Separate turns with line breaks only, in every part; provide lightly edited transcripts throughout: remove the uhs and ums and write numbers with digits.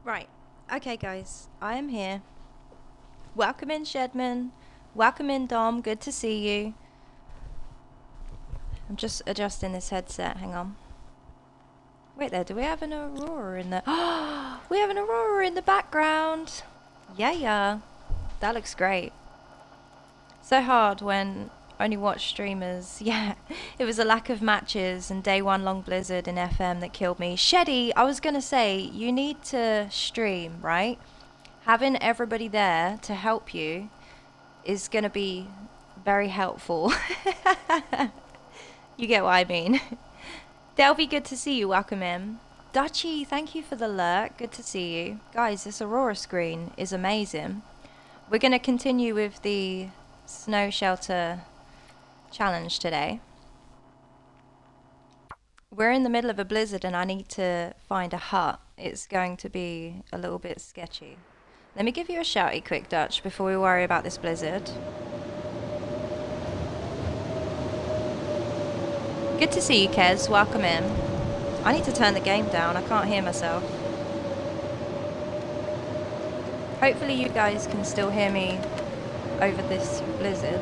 Right. Okay, guys. I am here. Welcome in, Shedman. Welcome in, Dom. Good to see you. I'm just adjusting this headset. Hang on. Wait there. Do we have an aurora in the... Oh, we have an aurora in the background. Yeah. That looks great. So hard when only watch streamers. Yeah, it was a lack of matches and day one long blizzard in FM that killed me. Sheddy, I was going to say, you need to stream, right? Having everybody there to help you is going to be very helpful. You get what I mean. Delby, good to see you. Welcome in. Dutchy, thank you for the lurk. Good to see you. Guys, this Aurora screen is amazing. We're going to continue with the snow shelter challenge today. We're in the middle of a blizzard and I need to find a hut. It's going to be a little bit sketchy. Let me give you a shouty quick, Dutch, before we worry about this blizzard. Good to see you, Kez. Welcome in. I need to turn the game down. I can't hear myself. Hopefully you guys can still hear me over this blizzard.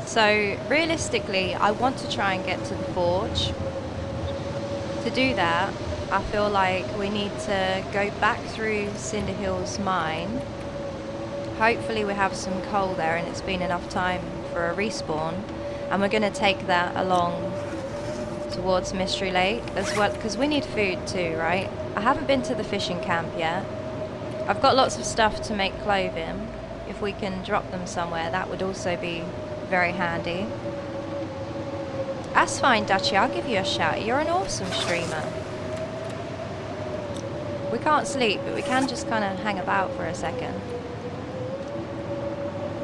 So realistically, I want to try and get to the forge. To do that, I feel like we need to go back through Cinder Hill's mine. Hopefully we have some coal there and it's been enough time for a respawn. And we're going to take that along towards Mystery Lake as well, because we need food too, right? I haven't been to the fishing camp yet. I've got lots of stuff to make clothing. If we can drop them somewhere, that would also be very handy. That's fine, Dutchy. I'll give you a shout. You're an awesome streamer. We can't sleep, but we can just kind of hang about for a second.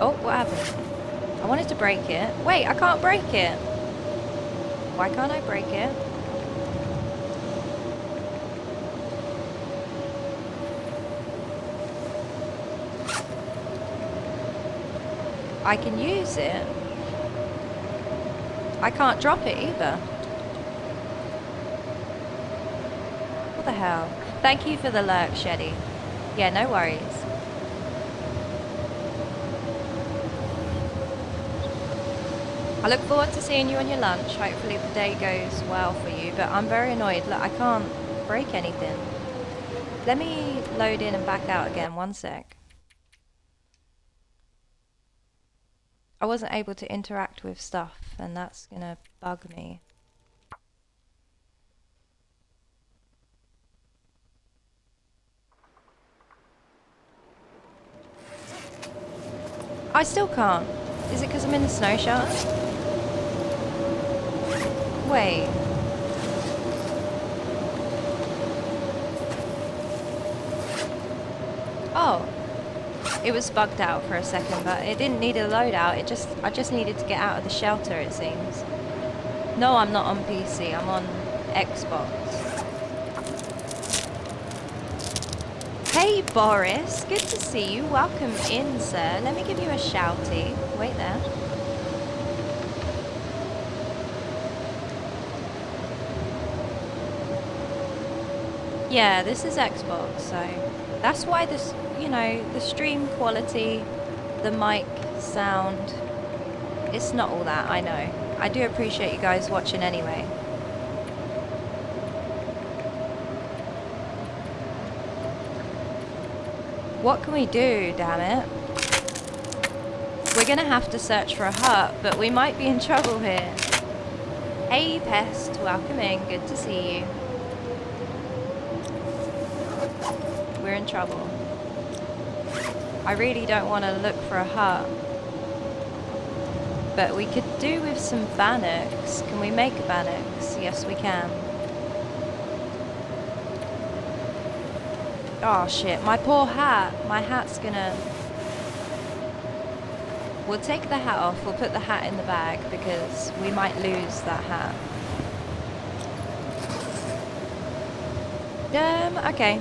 Oh, what happened? I wanted to break it. Wait, I can't break it. Why can't I break it? I can use it. I can't drop it either. What the hell? Thank you for the lurk, Sheddy. Yeah, no worries. I look forward to seeing you on your lunch. Hopefully the day goes well for you, but I'm very annoyed. Look, I can't break anything. Let me load in and back out again. One sec. I wasn't able to interact with stuff, and that's gonna bug me. I still can't. Is it because I'm in the snow shelter? Wait. Oh. It was bugged out for a second, but it didn't need a loadout. I just needed to get out of the shelter, it seems. No, I'm not on PC. I'm on Xbox. Hey, Boris. Good to see you. Welcome in, sir. Let me give you a shouty. Wait there. Yeah, this is Xbox, so that's why this, you know, the stream quality, the mic sound, it's not all that, I know. I do appreciate you guys watching anyway. What can we do, damn it? We're gonna have to search for a hut, but we might be in trouble here. Hey, Pest, welcome in, good to see you. We're in trouble. I really don't want to look for a hut. But we could do with some bannocks. Can we make bannocks? Yes, we can. Oh shit, my poor hat. My hat's gonna... We'll take the hat off. We'll put the hat in the bag because we might lose that hat. Okay.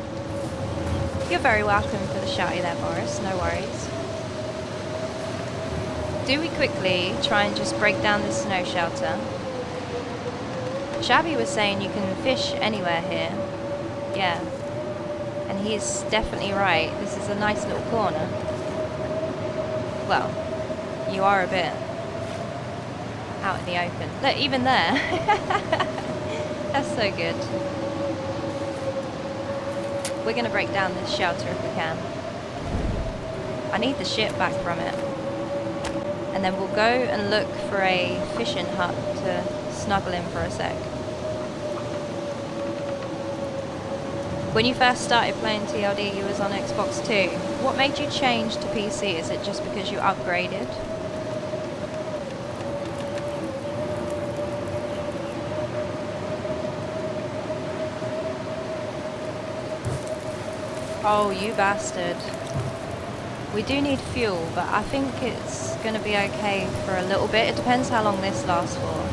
You're very welcome for the shouty there, Boris. No worries. do we quickly try and just break down this snow shelter? Shabby was saying you can fish anywhere here. Yeah. And he's definitely right. This is a nice little corner. Well, you are a bit out in the open. Look, even there. That's so good. We're going to break down this shelter if we can. I need the ship back from it. And then we'll go and look for a fishing hut to snuggle in for a sec. When you first started playing TLD, you was on Xbox 2. What made you change to PC? Is it just because you upgraded? Oh, you bastard. We do need fuel, but I think it's going to be okay for a little bit. It depends how long this lasts for.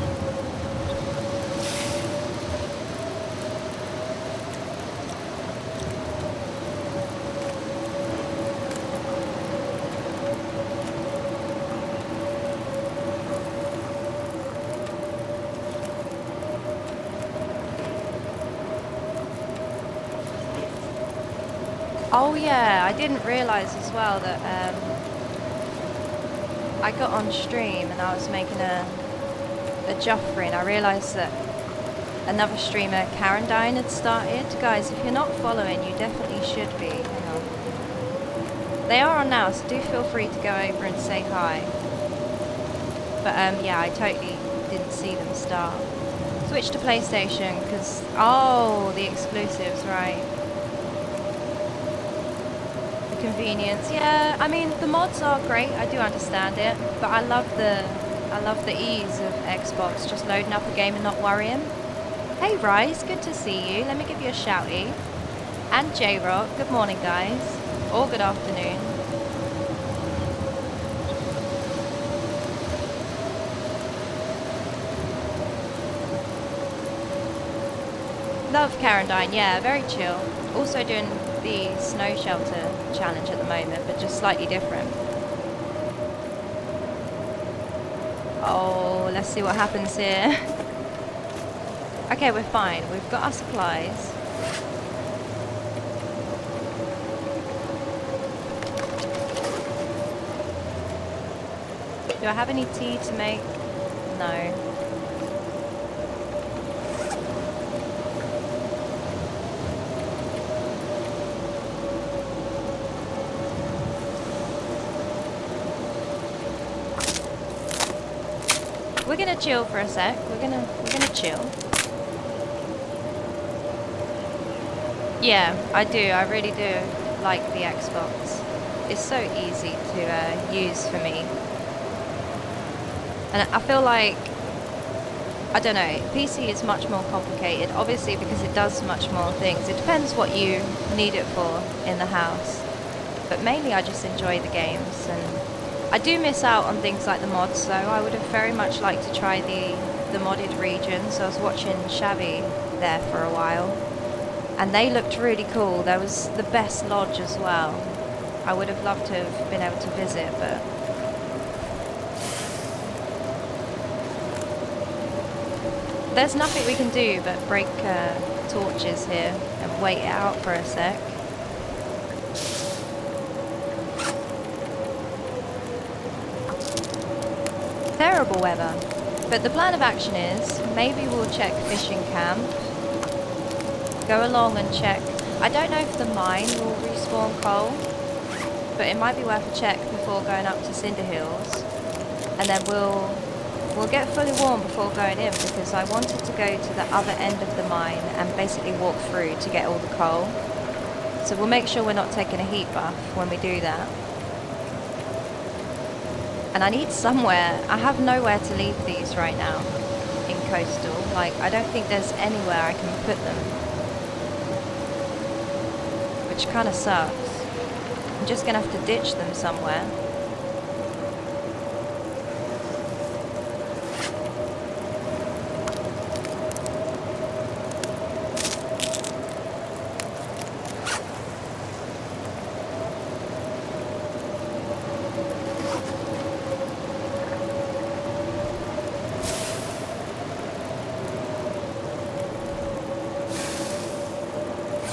Oh yeah, I didn't realise as well that I got on stream and I was making a Joffrey, and I realised that another streamer, Karen Dine, had started. Guys, if you're not following, you definitely should be. Hang on. They are on now, so do feel free to go over and say hi. But yeah, I totally didn't see them start. Switch to PlayStation, because, oh, the exclusives, right. Convenience, yeah. I mean, the mods are great. I do understand it, but I love the ease of Xbox, just loading up a game and not worrying. Hey Rice, good to see you. Let me give you a shouty. And J-Rock, good morning guys, or good afternoon. Love Carandine, yeah, very chill. Also doing the snow shelter challenge at the moment, but just slightly different. Oh, let's see what happens here. Okay, we're fine. We've got our supplies. Do I have any tea to make? No. We're gonna chill for a sec. We're gonna chill. Yeah, I do. I really do like the Xbox. It's so easy to use for me. And I feel like, I don't know, PC is much more complicated, obviously because it does much more things. It depends what you need it for in the house. But mainly I just enjoy the games, and I do miss out on things like the mods, though. I would have very much liked to try the modded regions. I was watching Shabby there for a while, and they looked really cool. There was the best lodge as well. I would have loved to have been able to visit, but there's nothing we can do but break torches here and wait it out for a sec. Terrible weather. But the plan of action is, maybe we'll check fishing camp, go along and check. I don't know if the mine will respawn coal, but it might be worth a check before going up to Cinder Hills. And then we'll get fully warm before going in, because I wanted to go to the other end of the mine and basically walk through to get all the coal. So we'll make sure we're not taking a heat bath when we do that. And I need somewhere. I have nowhere to leave these right now in Coastal. Like, I don't think there's anywhere I can put them, which kind of sucks. I'm just gonna have to ditch them somewhere.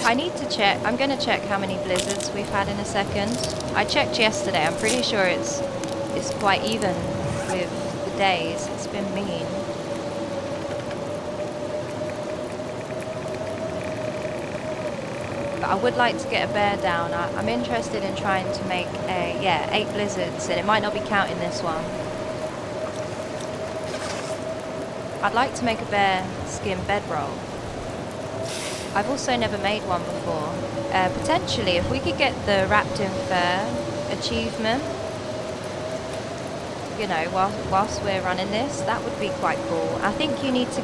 I need to check. I'm going to check how many blizzards we've had in a second. I checked yesterday. I'm pretty sure it's quite even with the days. It's been mean. But I would like to get a bear down. I'm interested in trying to make 8 blizzards, and it might not be counting this one. I'd like to make a bear skin bedroll. I've also never made one before. Potentially, if we could get the wrapped in fur achievement, you know, whilst we're running this, that would be quite cool. I think you need to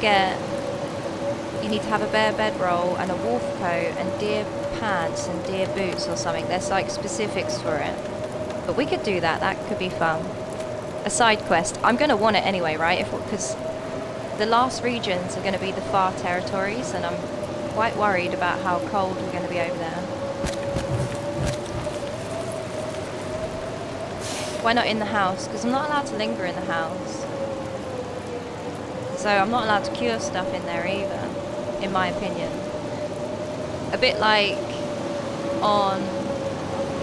have a bear bedroll and a wolf coat and deer pants and deer boots or something. There's like specifics for it. But we could do that. That could be fun. A side quest. I'm going to want it anyway, right? Because the last regions are going to be the far territories, and I'm quite worried about how cold we're going to be over there. Why not in the house? Because I'm not allowed to linger in the house. So I'm not allowed to cure stuff in there either, in my opinion. A bit like on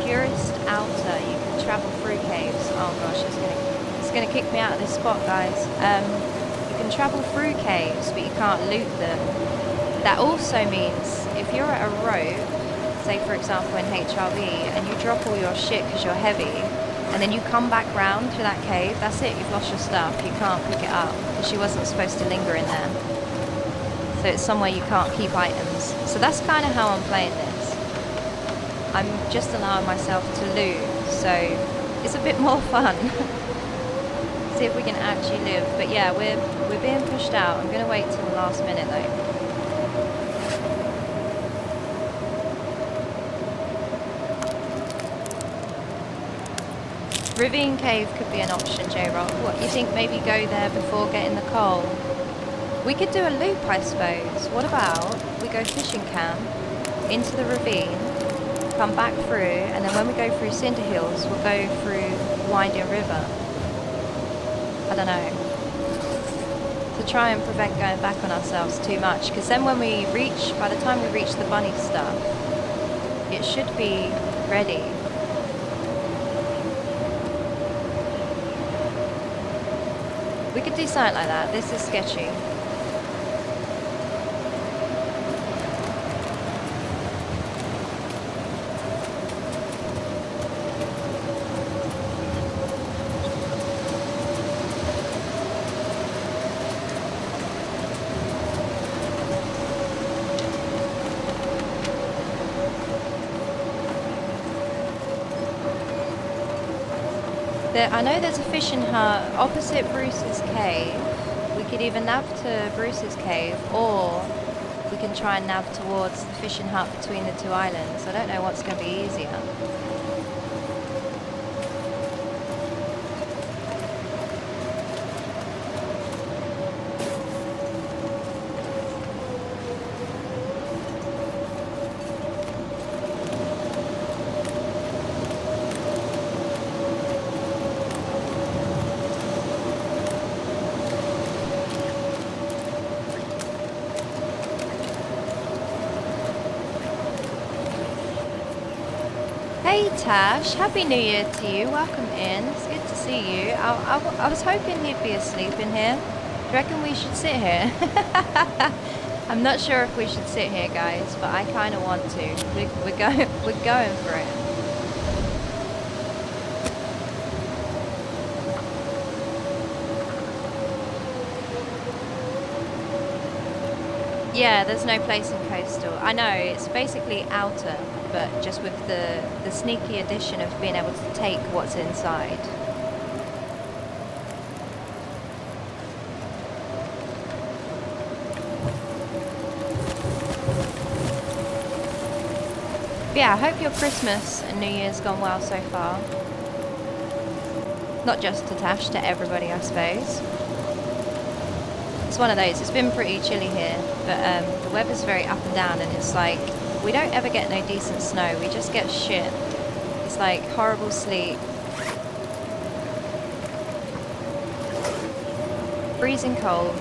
Purest Outer, you can travel through caves. Oh gosh, it's gonna kick me out of this spot, guys. You can travel through caves, but you can't loot them. That also means if you're at a rope, say for example in HRV, and you drop all your shit because you're heavy, and then you come back round to that cave, that's it, you've lost your stuff, you can't pick it up, because she wasn't supposed to linger in there. So it's somewhere you can't keep items. So that's kind of how I'm playing this. I'm just allowing myself to loot, so it's a bit more fun. See if we can actually live. But yeah, we're being pushed out. I'm going to wait till the last minute though. Ravine Cave could be an option, J-Rock. What, you think maybe go there before getting the coal? We could do a loop, I suppose. What about we go fishing camp into the ravine, come back through, and then when we go through Cinder Hills, we'll go through Winding River. I don't know. To try and prevent going back on ourselves too much, because then when we reach, by the time we reach the bunny stuff, it should be ready. We could do something like that. This is sketchy. I know there's a fishing hut opposite Bruce's cave. We could either nav to Bruce's cave, or we can try and nav towards the fishing hut between the 2 islands. I don't know what's going to be easier. Hey Tash, Happy New Year to you, welcome in, it's good to see you. I was hoping you'd be asleep in here. Do you reckon we should sit here? I'm not sure if we should sit here guys, but I kind of want to. We're going for it. Yeah, there's no place in coastal. I know, it's basically outer, but just with the sneaky addition of being able to take what's inside. But yeah, I hope your Christmas and New Year's gone well so far. Not just to Tash, to everybody I suppose. It's one of those, it's been pretty chilly here, but the weather's very up and down, and it's like, we don't ever get no decent snow, we just get shit. It's like horrible sleet. Freezing cold.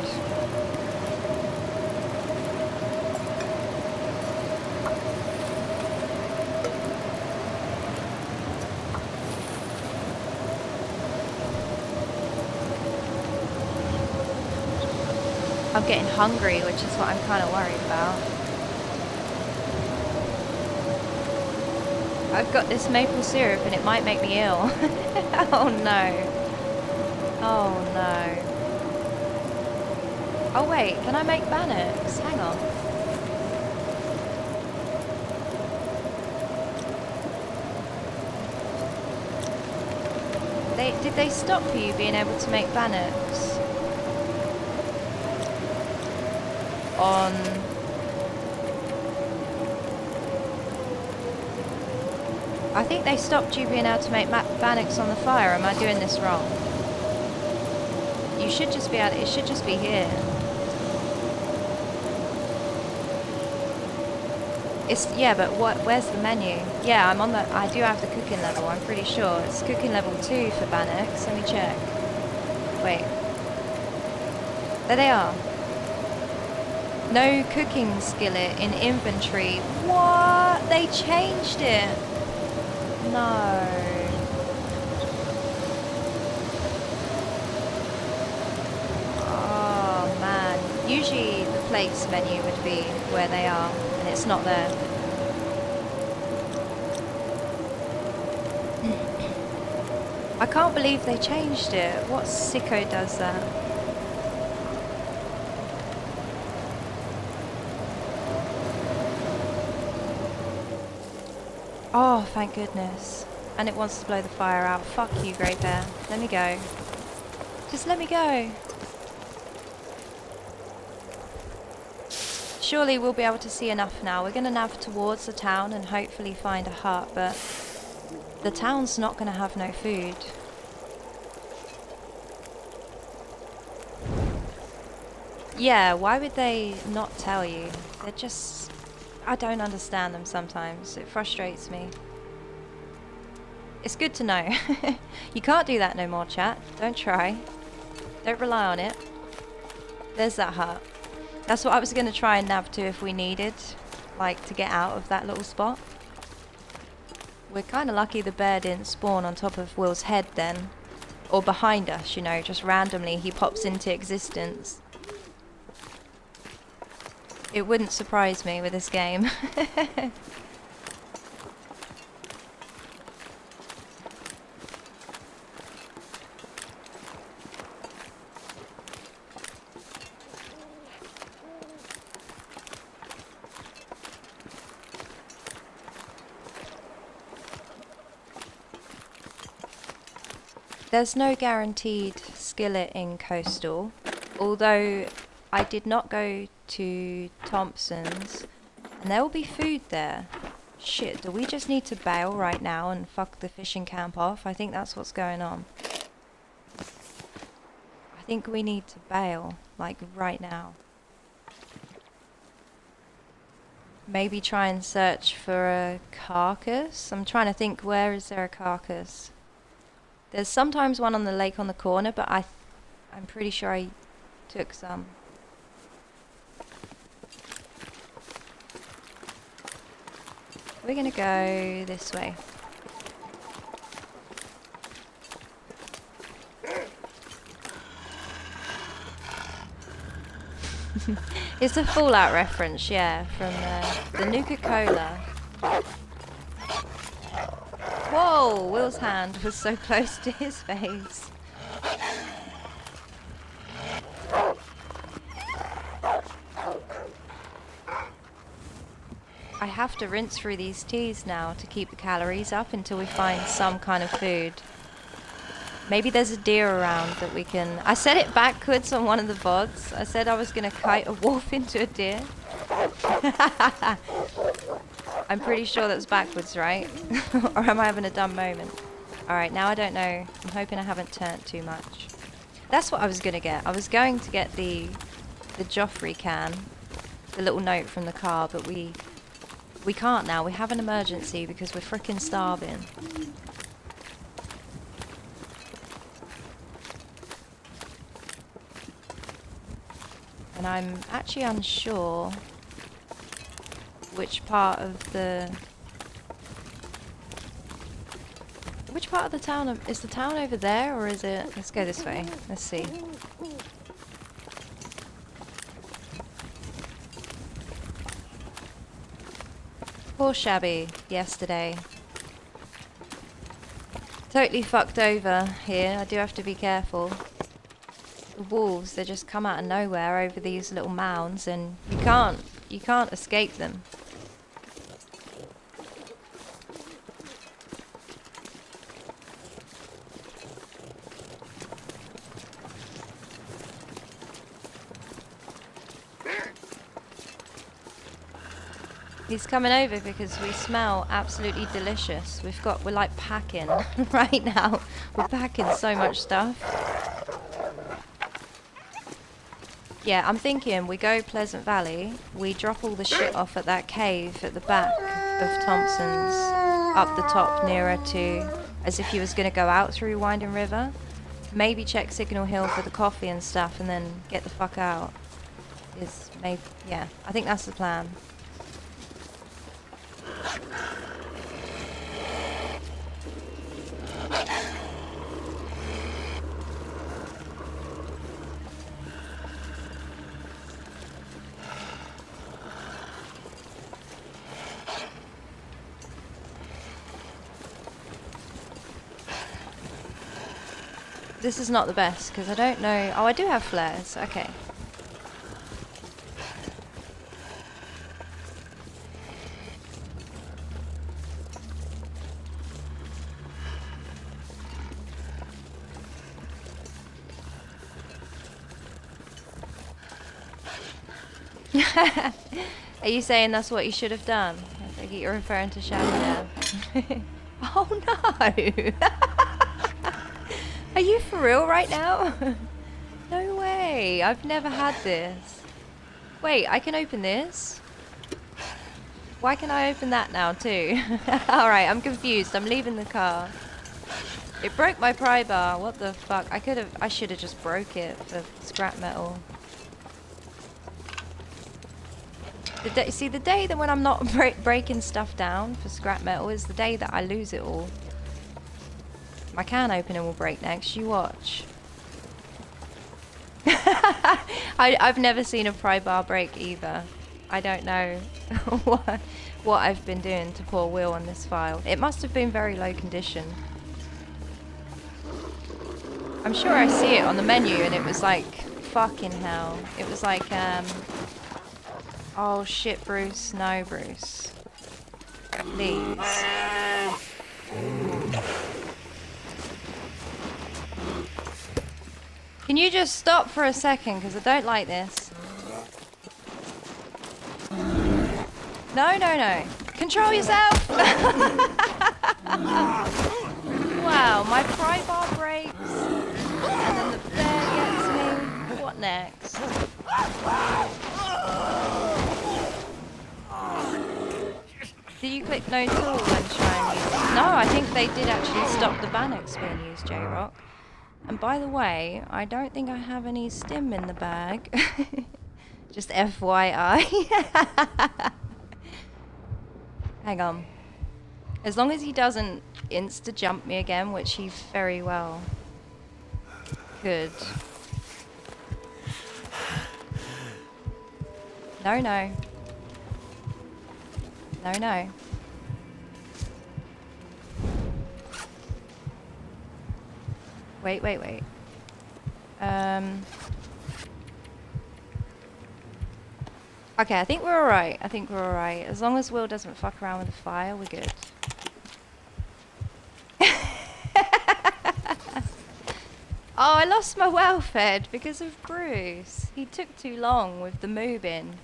I'm getting hungry, which is what I'm kind of worried about. I've got this maple syrup and it might make me ill. Oh no. Oh no. Oh wait, can I make bannocks? Hang on. Did they stop you being able to make bannocks? On... I think they stopped you being able to make bannocks on the fire. Am I doing this wrong? You should just be able to, it should just be here. Yeah, but where's the menu? Yeah, I do have the cooking level, I'm pretty sure. It's cooking level 2 for bannocks. Let me check. Wait. There they are. No cooking skillet in inventory. What? They changed it. No. Oh man. Usually the place menu would be where they are, and it's not there. I can't believe they changed it. What sicko does that? Oh, thank goodness. And it wants to blow the fire out. Fuck you, Great Bear. Let me go. Just let me go. Surely we'll be able to see enough now. We're going to nav towards the town and hopefully find a hut, but the town's not going to have no food. Yeah, why would they not tell you? They're just... I don't understand them sometimes. It frustrates me. It's good to know. You can't do that no more, chat. Don't try. Don't rely on it. There's that hut. That's what I was going to try and nav to if we needed, like, to get out of that little spot. We're kind of lucky the bear didn't spawn on top of Will's head then. Or behind us, you know, just randomly he pops into existence. It wouldn't surprise me with this game. There's no guaranteed skillet in Coastal, although I did not go to Thompson's, and there will be food there. Shit, do we just need to bail right now and fuck the fishing camp off? I think that's what's going on. I think we need to bail, like right now. Maybe try and search for a carcass? I'm trying to think, where is there a carcass? There's sometimes one on the lake on the corner, but I'm pretty sure I took some. We're gonna go this way. It's a Fallout reference, yeah, from the Nuka-Cola. Whoa! Will's hand was so close to his face. I have to rinse through these teas now to keep the calories up until we find some kind of food. Maybe there's a deer around that we can... I said it backwards on one of the VODs. I said I was going to kite a wolf into a deer. I'm pretty sure that's backwards, right? Or am I having a dumb moment? Alright, now I don't know. I'm hoping I haven't turned too much. That's what I was going to get. I was going to get the Joffrey can. The little note from the car, but we can't now. We have an emergency because we're frickin' starving. And I'm actually unsure which part of the town is the town over there, or is it... Let's go this way. Let's see. Poor Shabby yesterday. Totally fucked over here. I do have to be careful. The wolves, they just come out of nowhere over these little mounds and you can't escape them. He's coming over because we smell absolutely delicious. We're like packing right now. We're packing so much stuff. Yeah, I'm thinking we go Pleasant Valley, we drop all the shit off at that cave at the back of Thompson's, up the top nearer to, as if you was going to go out through Winding River. Maybe check Signal Hill for the coffee and stuff and then get the fuck out. Yeah, I think that's the plan. This is not the best because I don't know. Oh, I do have flares. Okay. Are you saying that's what you should have done? I think you're referring to Shabby now. Oh no! Are you for real right now? No way, I've never had this. Wait, I can open this? Why can I open that now too? Alright, I'm confused, I'm leaving the car. It broke my pry bar, what the fuck? I should have just broke it for scrap metal. The day that when I'm not breaking stuff down for scrap metal is the day that I lose it all. My can opener will break next, you watch. I've never seen a pry bar break either. I don't know what I've been doing to poor Will on this file. It must have been very low condition. I'm sure I see it on the menu and it was like, fucking hell. It was like, oh shit, Bruce. No, Bruce. Please. Can you just stop for a second? Because I don't like this. No, no, no. Control yourself! Wow, my pry bar breaks. And then the bear gets me. What next? Did you click no tool when trying to use it? No, I think they did actually stop the Bannock's being used, J-Rock. And by the way, I don't think I have any stim in the bag. Just FYI. Hang on. As long as he doesn't insta-jump me again, which he very well could. No, no. No, no. Wait, wait, wait. Okay, I think we're alright. I think we're alright. As long as Will doesn't fuck around with the fire, we're good. Oh, I lost my well fed because of Bruce. He took too long with the moving.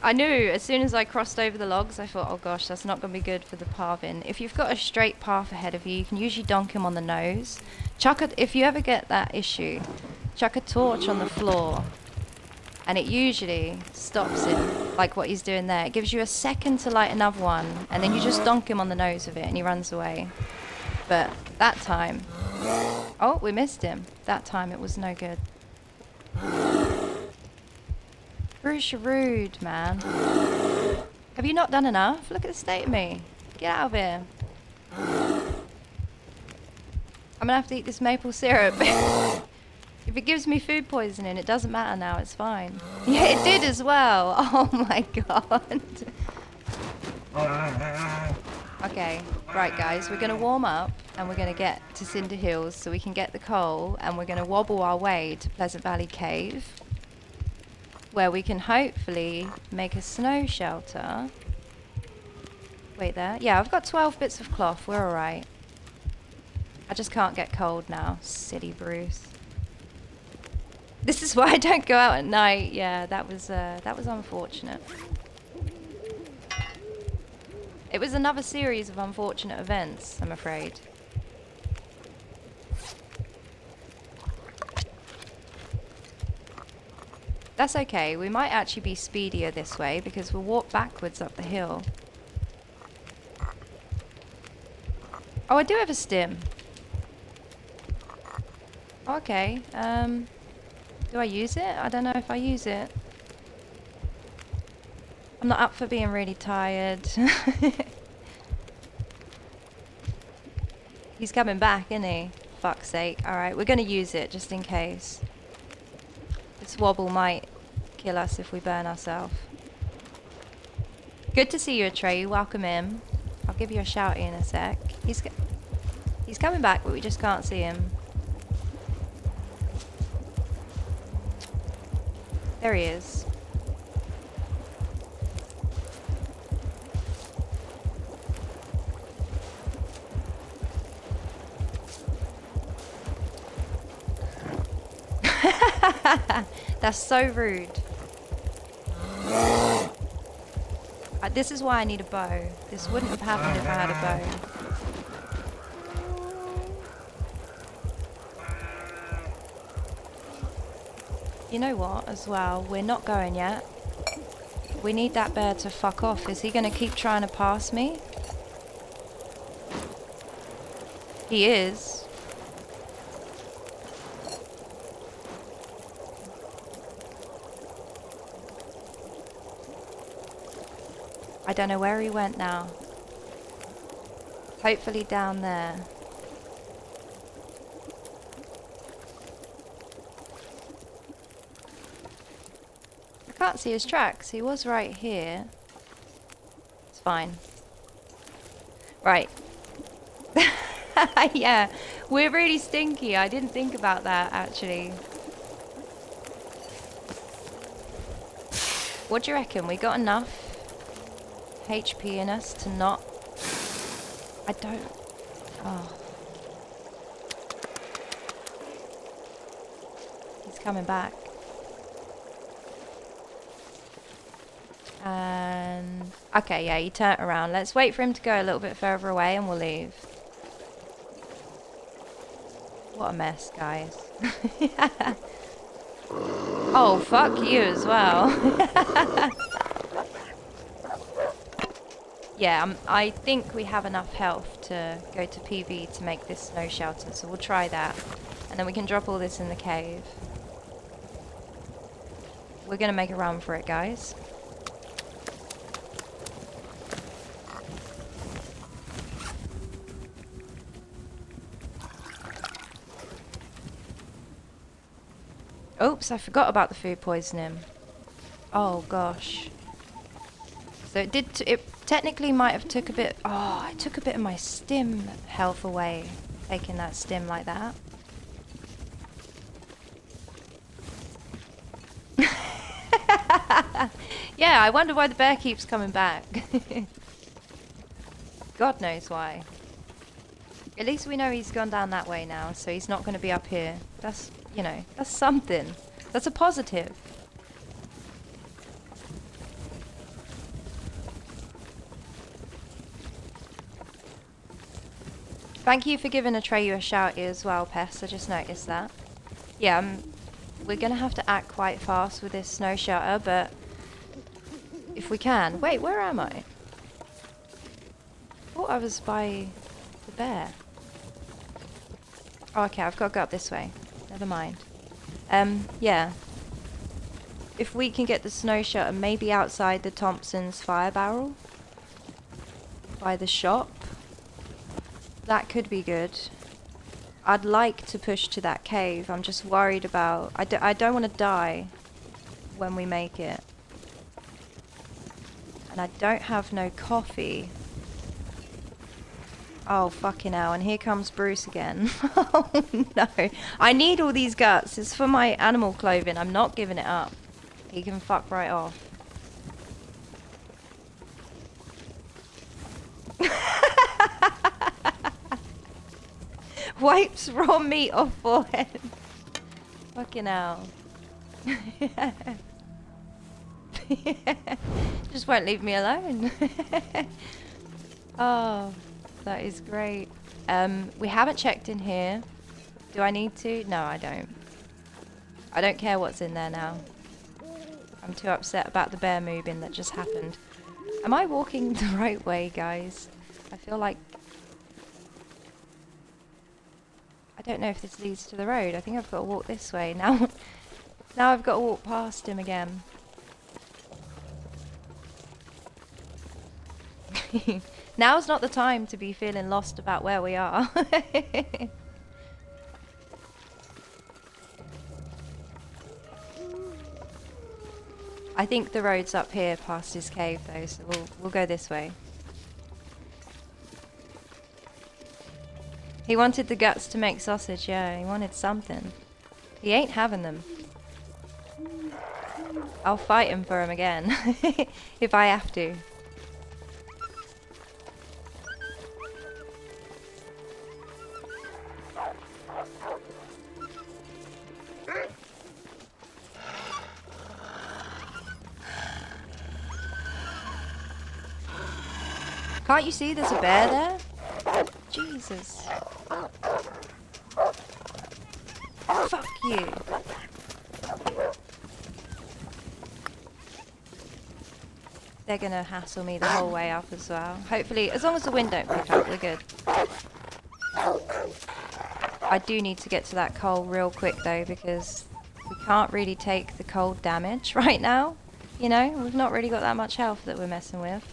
I knew as soon as I crossed over the logs, I thought, oh gosh, that's not going to be good for the parvin. If you've got a straight path ahead of you, you can usually donk him on the nose. If you ever get that issue, chuck a torch on the floor and it usually stops him, like what he's doing there. It gives you a second to light another one and then you just donk him on the nose of it and he runs away. But that time, oh, we missed him. That time it was no good. Bruce, you're rude, man. Have you not done enough? Look at the state of me. Get out of here. I'm gonna have to eat this maple syrup If it gives me food poisoning, it doesn't matter now, it's fine. Yeah, it did as well. Oh my god. Okay, right guys, we're going to warm up and we're going to get to Cinder Hills so we can get the coal, and we're going to wobble our way to Pleasant Valley Cave, where we can hopefully make a snow shelter. Wait there. Yeah, I've got 12 bits of cloth, we're alright. I just can't get cold now, silly Bruce. This is why I don't go out at night. Yeah, that was unfortunate. It was another series of unfortunate events, I'm afraid. That's okay, we might actually be speedier this way because we'll walk backwards up the hill. Oh, I do have a stim. Okay, do I use it? I don't know if I use it. I'm not up for being really tired. He's coming back, isn't he? Fuck's sake. Alright, we're gonna use it just in case. This wobble might kill us if we burn ourselves. Good to see you, Atreyu. Welcome in. I'll give you a shout in a sec. He's coming back, but we just can't see him. There he is. That's so rude. This is why I need a bow. This wouldn't have happened if I had a bow. You know what, as well, we're not going yet. We need that bear to fuck off. Is he gonna keep trying to pass me? He is. I don't know where he went now. Hopefully down there. I can't see his tracks. He was right here. It's fine. Right. Yeah, we're really stinky. I didn't think about that, actually. What do you reckon? We got enough HP in us to not... I don't... Oh. He's coming back. And... Okay, yeah, he turned around. Let's wait for him to go a little bit further away and we'll leave. What a mess, guys. Oh, fuck you as well. Yeah, I think we have enough health to go to PV to make this snow shelter, so we'll try that. And then we can drop all this in the cave. We're gonna make a run for it, guys. Oops, I forgot about the food poisoning. Oh gosh. So it did. It technically might have took a bit. Oh, I took a bit of my stim health away, taking that stim like that. Yeah, I wonder why the bear keeps coming back. God knows why. At least we know he's gone down that way now, so he's not going to be up here. That's, you know, that's something. That's a positive. Thank you for giving Atreyu a shout as well, Pest. I just noticed that. Yeah, we're going to have to act quite fast with this snow shelter, but if we can. Wait, where am I? I thought I was by the bear. Oh, okay, I've got to go up this way. Never mind. Yeah. If we can get the snow shelter maybe outside the Thompson's fire barrel. By the shop. That could be good. I'd like to push to that cave. I'm just worried about... I don't want to die when we make it. And I don't have no coffee. Oh, fucking hell. And here comes Bruce again. Oh, no. I need all these guts. It's for my animal clothing. I'm not giving it up. He can fuck right off. Wipes raw meat off forehead. Fucking hell. Just won't leave me alone. Oh, that is great. We haven't checked in here. Do I need to? No, I don't. I don't care what's in there now. I'm too upset about the bear moving that just happened. Am I walking the right way, guys? I feel like... I don't know if this leads to the road. I think I've got to walk this way. Now I've got to walk past him again. Now's not the time to be feeling lost about where we are. I think the road's up here past his cave though, so we'll go this way. He wanted the guts to make sausage, yeah, he wanted something. He ain't having them. I'll fight him for him again, if I have to. Can't you see there's a bear there? Jesus. Fuck you. They're gonna hassle me the whole way up as well. Hopefully, as long as the wind don't pick up, we're good. I do need to get to that coal real quick though, because we can't really take the cold damage right now. You know, we've not really got that much health that we're messing with.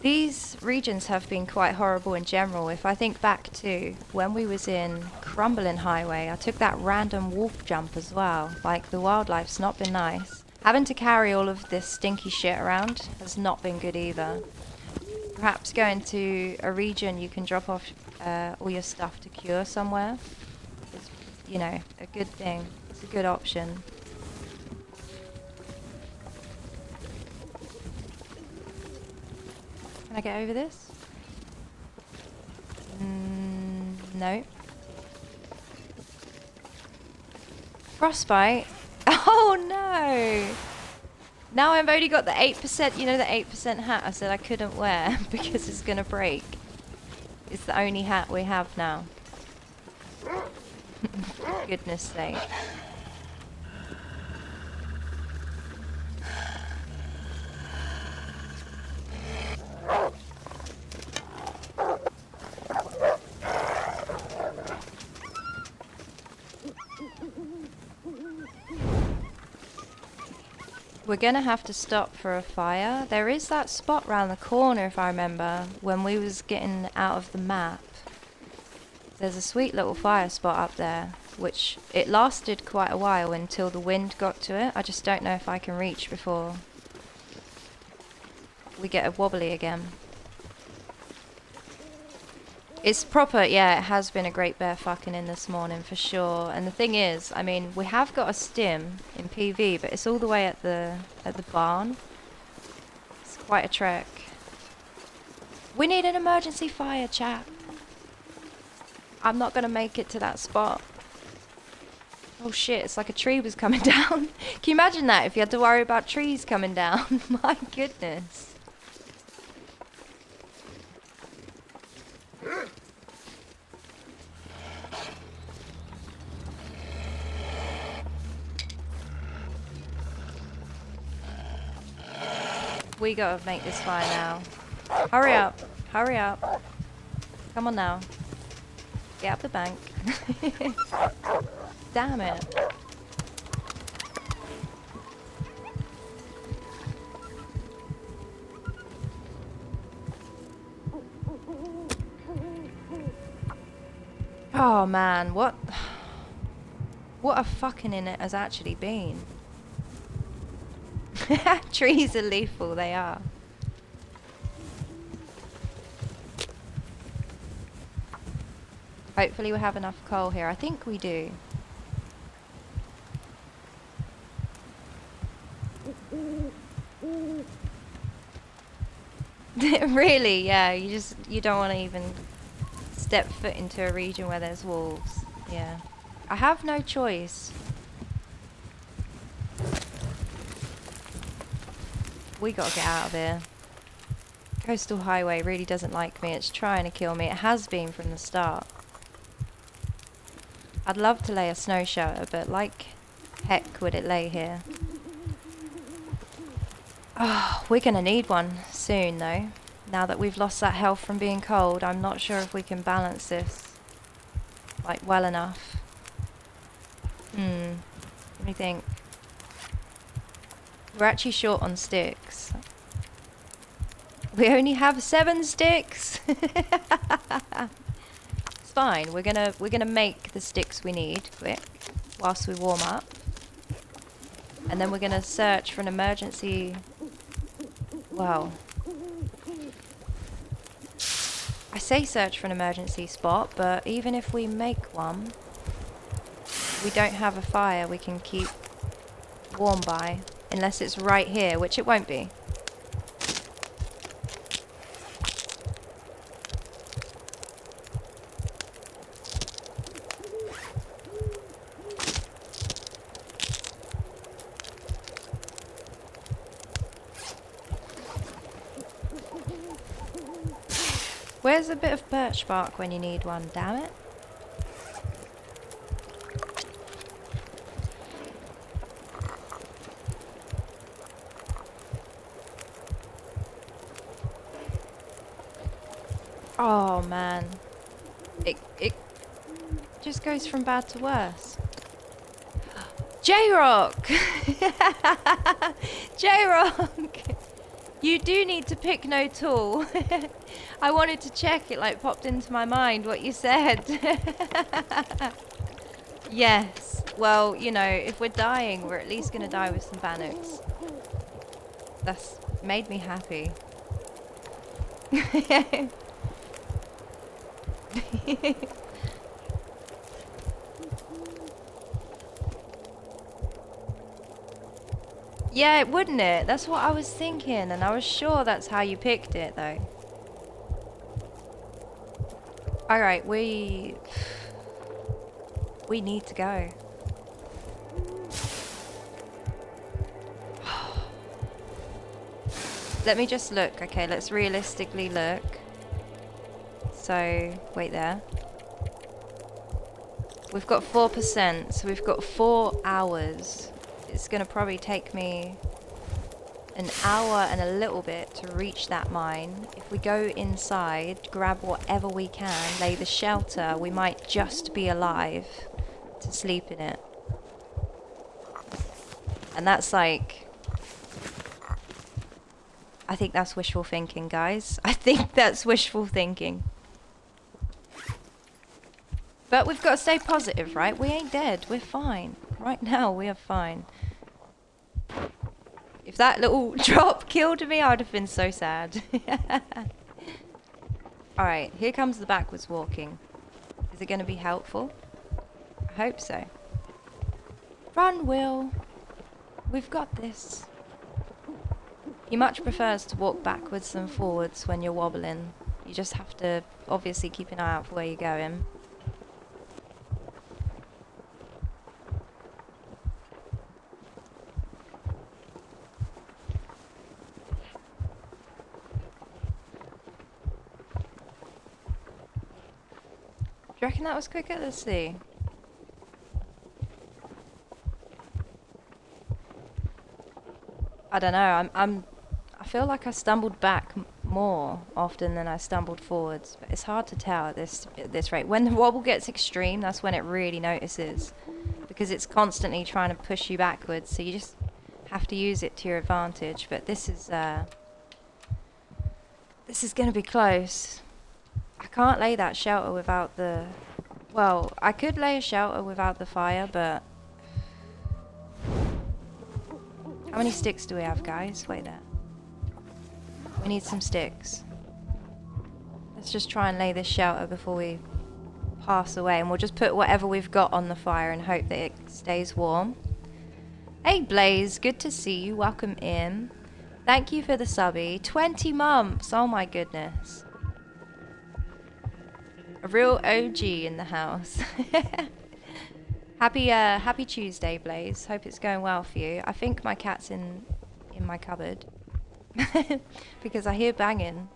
These regions have been quite horrible in general. If I think back to when we was in Crumbling Highway, I took that random wolf jump as well. Like, the wildlife's not been nice. Having to carry all of this stinky shit around has not been good either. Perhaps going to a region you can drop off all your stuff to cure somewhere is, you know, a good thing. It's a good option. Can I get over this? No. Frostbite? Oh no! Now I've only got the 8%, you know, the 8% hat I said I couldn't wear because it's gonna break. It's the only hat we have now. For goodness sake. We're gonna have to stop for a fire. There is that spot round the corner, if I remember, when we was getting out of the map. There's a sweet little fire spot up there, which it lasted quite a while until the wind got to it. I just don't know if I can reach before we get a wobbly again. It's proper, yeah, it has been a great bear fucking in this morning for sure. And the thing is, I mean, we have got a stim in PV, but it's all the way at the barn. It's quite a trek. We need an emergency fire, chap. I'm not gonna make it to that spot. Oh shit, it's like a tree was coming down. Can you imagine that if you had to worry about trees coming down? My goodness. We gotta make this fire now. Hurry up. Hurry up. Come on now. Get up the bank. Damn it. Oh man, what a fucking in it has actually been. Trees are lethal, they are. Hopefully we have enough coal here. I think we do. Really, yeah, you don't want to even step foot into a region where there's wolves. Yeah. I have no choice. We gotta get out of here. Coastal Highway really doesn't like me. It's trying to kill me. It has been from the start. I'd love to lay a snow shelter, but like heck would it lay here. Oh, we're gonna need one soon though. Now that we've lost that health from being cold, I'm not sure if we can balance this like well enough. Let me think. We're actually short on sticks. We only have 7 sticks. It's fine. We're gonna make the sticks we need quick whilst we warm up, and then we're gonna search for an emergency. Well, I say search for an emergency spot, but even if we make one, we don't have a fire we can keep warm by, unless it's right here, which it won't be. Where's a bit of birch bark when you need one, damn it? Oh man. It just goes from bad to worse. J-Rock! J-Rock! You do need to pick no tool. I wanted to check, it like popped into my mind what you said. Yes. Well, you know, if we're dying, we're at least gonna die with some bannocks. That's made me happy. Yeah, wouldn't it? That's what I was thinking, and I was sure that's how you picked it, though. Alright, we need to go. Let me just look. Okay, let's realistically look. So, wait there. We've got 4%, so we've got 4 hours. It's gonna probably take me an hour and a little bit to reach that mine. If we go inside, grab whatever we can, lay the shelter, we might just be alive to sleep in it. And that's like... I think that's wishful thinking, guys. I think that's wishful thinking. But we've got to stay positive, right? We ain't dead. We're fine. Right now, we are fine. If that little drop killed me, I would have been so sad. Alright, here comes the backwards walking. Is it going to be helpful? I hope so. Run, Will. We've got this. He much prefers to walk backwards than forwards when you're wobbling. You just have to obviously keep an eye out for where you're going. Do you reckon that was quicker? Let's see. I don't know. I feel like I stumbled back more often than I stumbled forwards, but it's hard to tell at this rate. When the wobble gets extreme, that's when it really notices, because it's constantly trying to push you backwards. So you just have to use it to your advantage. But this is going to be close. I can't lay that shelter without the... Well, I could lay a shelter without the fire, but... How many sticks do we have, guys? Wait there. We need some sticks. Let's just try and lay this shelter before we pass away, and we'll just put whatever we've got on the fire and hope that it stays warm. Hey Blaze, good to see you. Welcome in. Thank you for the subby. 20 months. Oh my goodness. A real OG in the house. Happy Tuesday, Blaze. Hope it's going well for you. I think my cat's in my cupboard because I hear banging.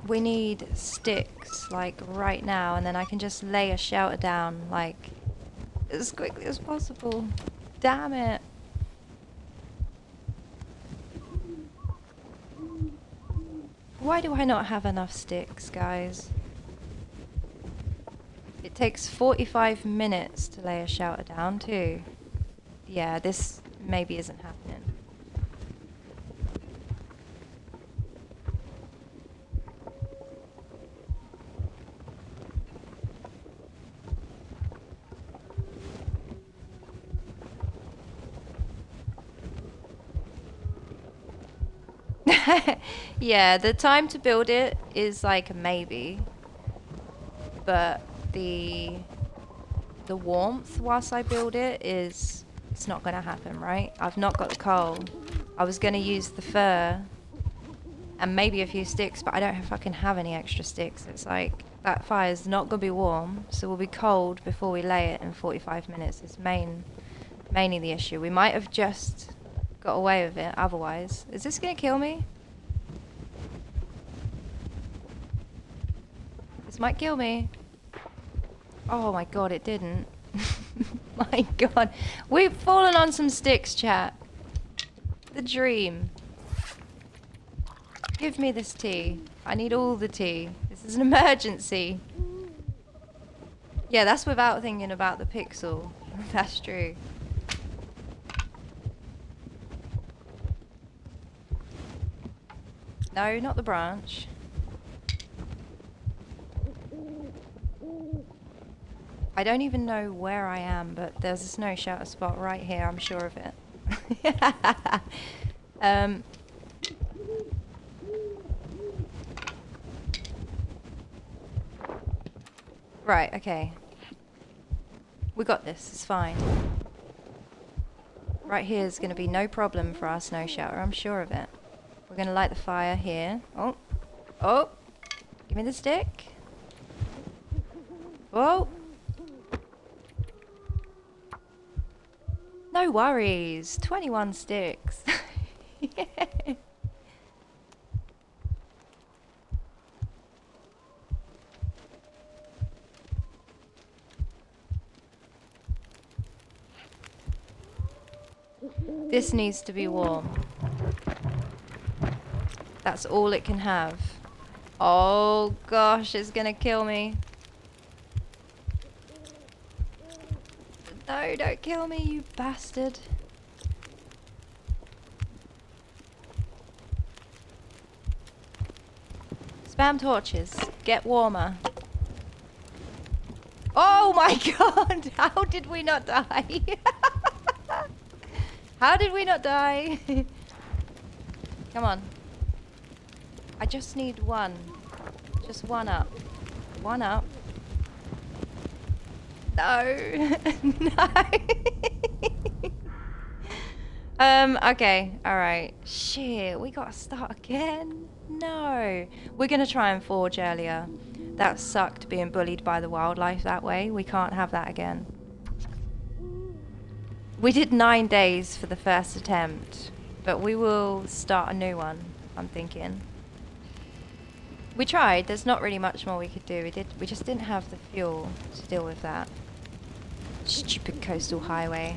We need sticks, like, right now, and then I can just lay a shelter down, like, as quickly as possible. Damn it. Why do I not have enough sticks, guys? It takes 45 minutes to lay a shelter down, too. Yeah, this maybe isn't happening. Yeah, the time to build it is like a maybe, but the warmth whilst I build it is, it's not gonna happen, right? I've not got the coal. I was gonna use the fur and maybe a few sticks, but I don't fucking have any extra sticks. It's like, that fire's not gonna be warm, so we'll be cold before we lay it in 45 minutes. It's mainly the issue. We might have just got away with it otherwise. Is this gonna kill me? This might kill me. Oh my god, it didn't. My god. We've fallen on some sticks, chat. The dream. Give me this tea. I need all the tea. This is an emergency. Yeah, that's without thinking about the pixel. That's true. No, not the branch. I don't even know where I am, but there's a snow shelter spot right here, I'm sure of it. Right, okay. We got this, it's fine. Right here is going to be no problem for our snow shelter, I'm sure of it. We're going to light the fire here. Oh, oh, give me the stick. Whoa. No worries, 21 sticks. Yeah. This needs to be warm. That's all it can have. Oh gosh, it's gonna kill me. No, don't kill me, you bastard. Spam torches. Get warmer. Oh my god! How did we not die? How did we not die? Come on. I just need one. Just one up. One up. No. No. Okay. Alright. Shit. We gotta start again. No. We're gonna try and forge earlier. That sucked being bullied by the wildlife that way. We can't have that again. We did 9 days for the first attempt, but we will start a new one, I'm thinking. We tried, there's not really much more we could do. We just didn't have the fuel to deal with that. Stupid coastal highway.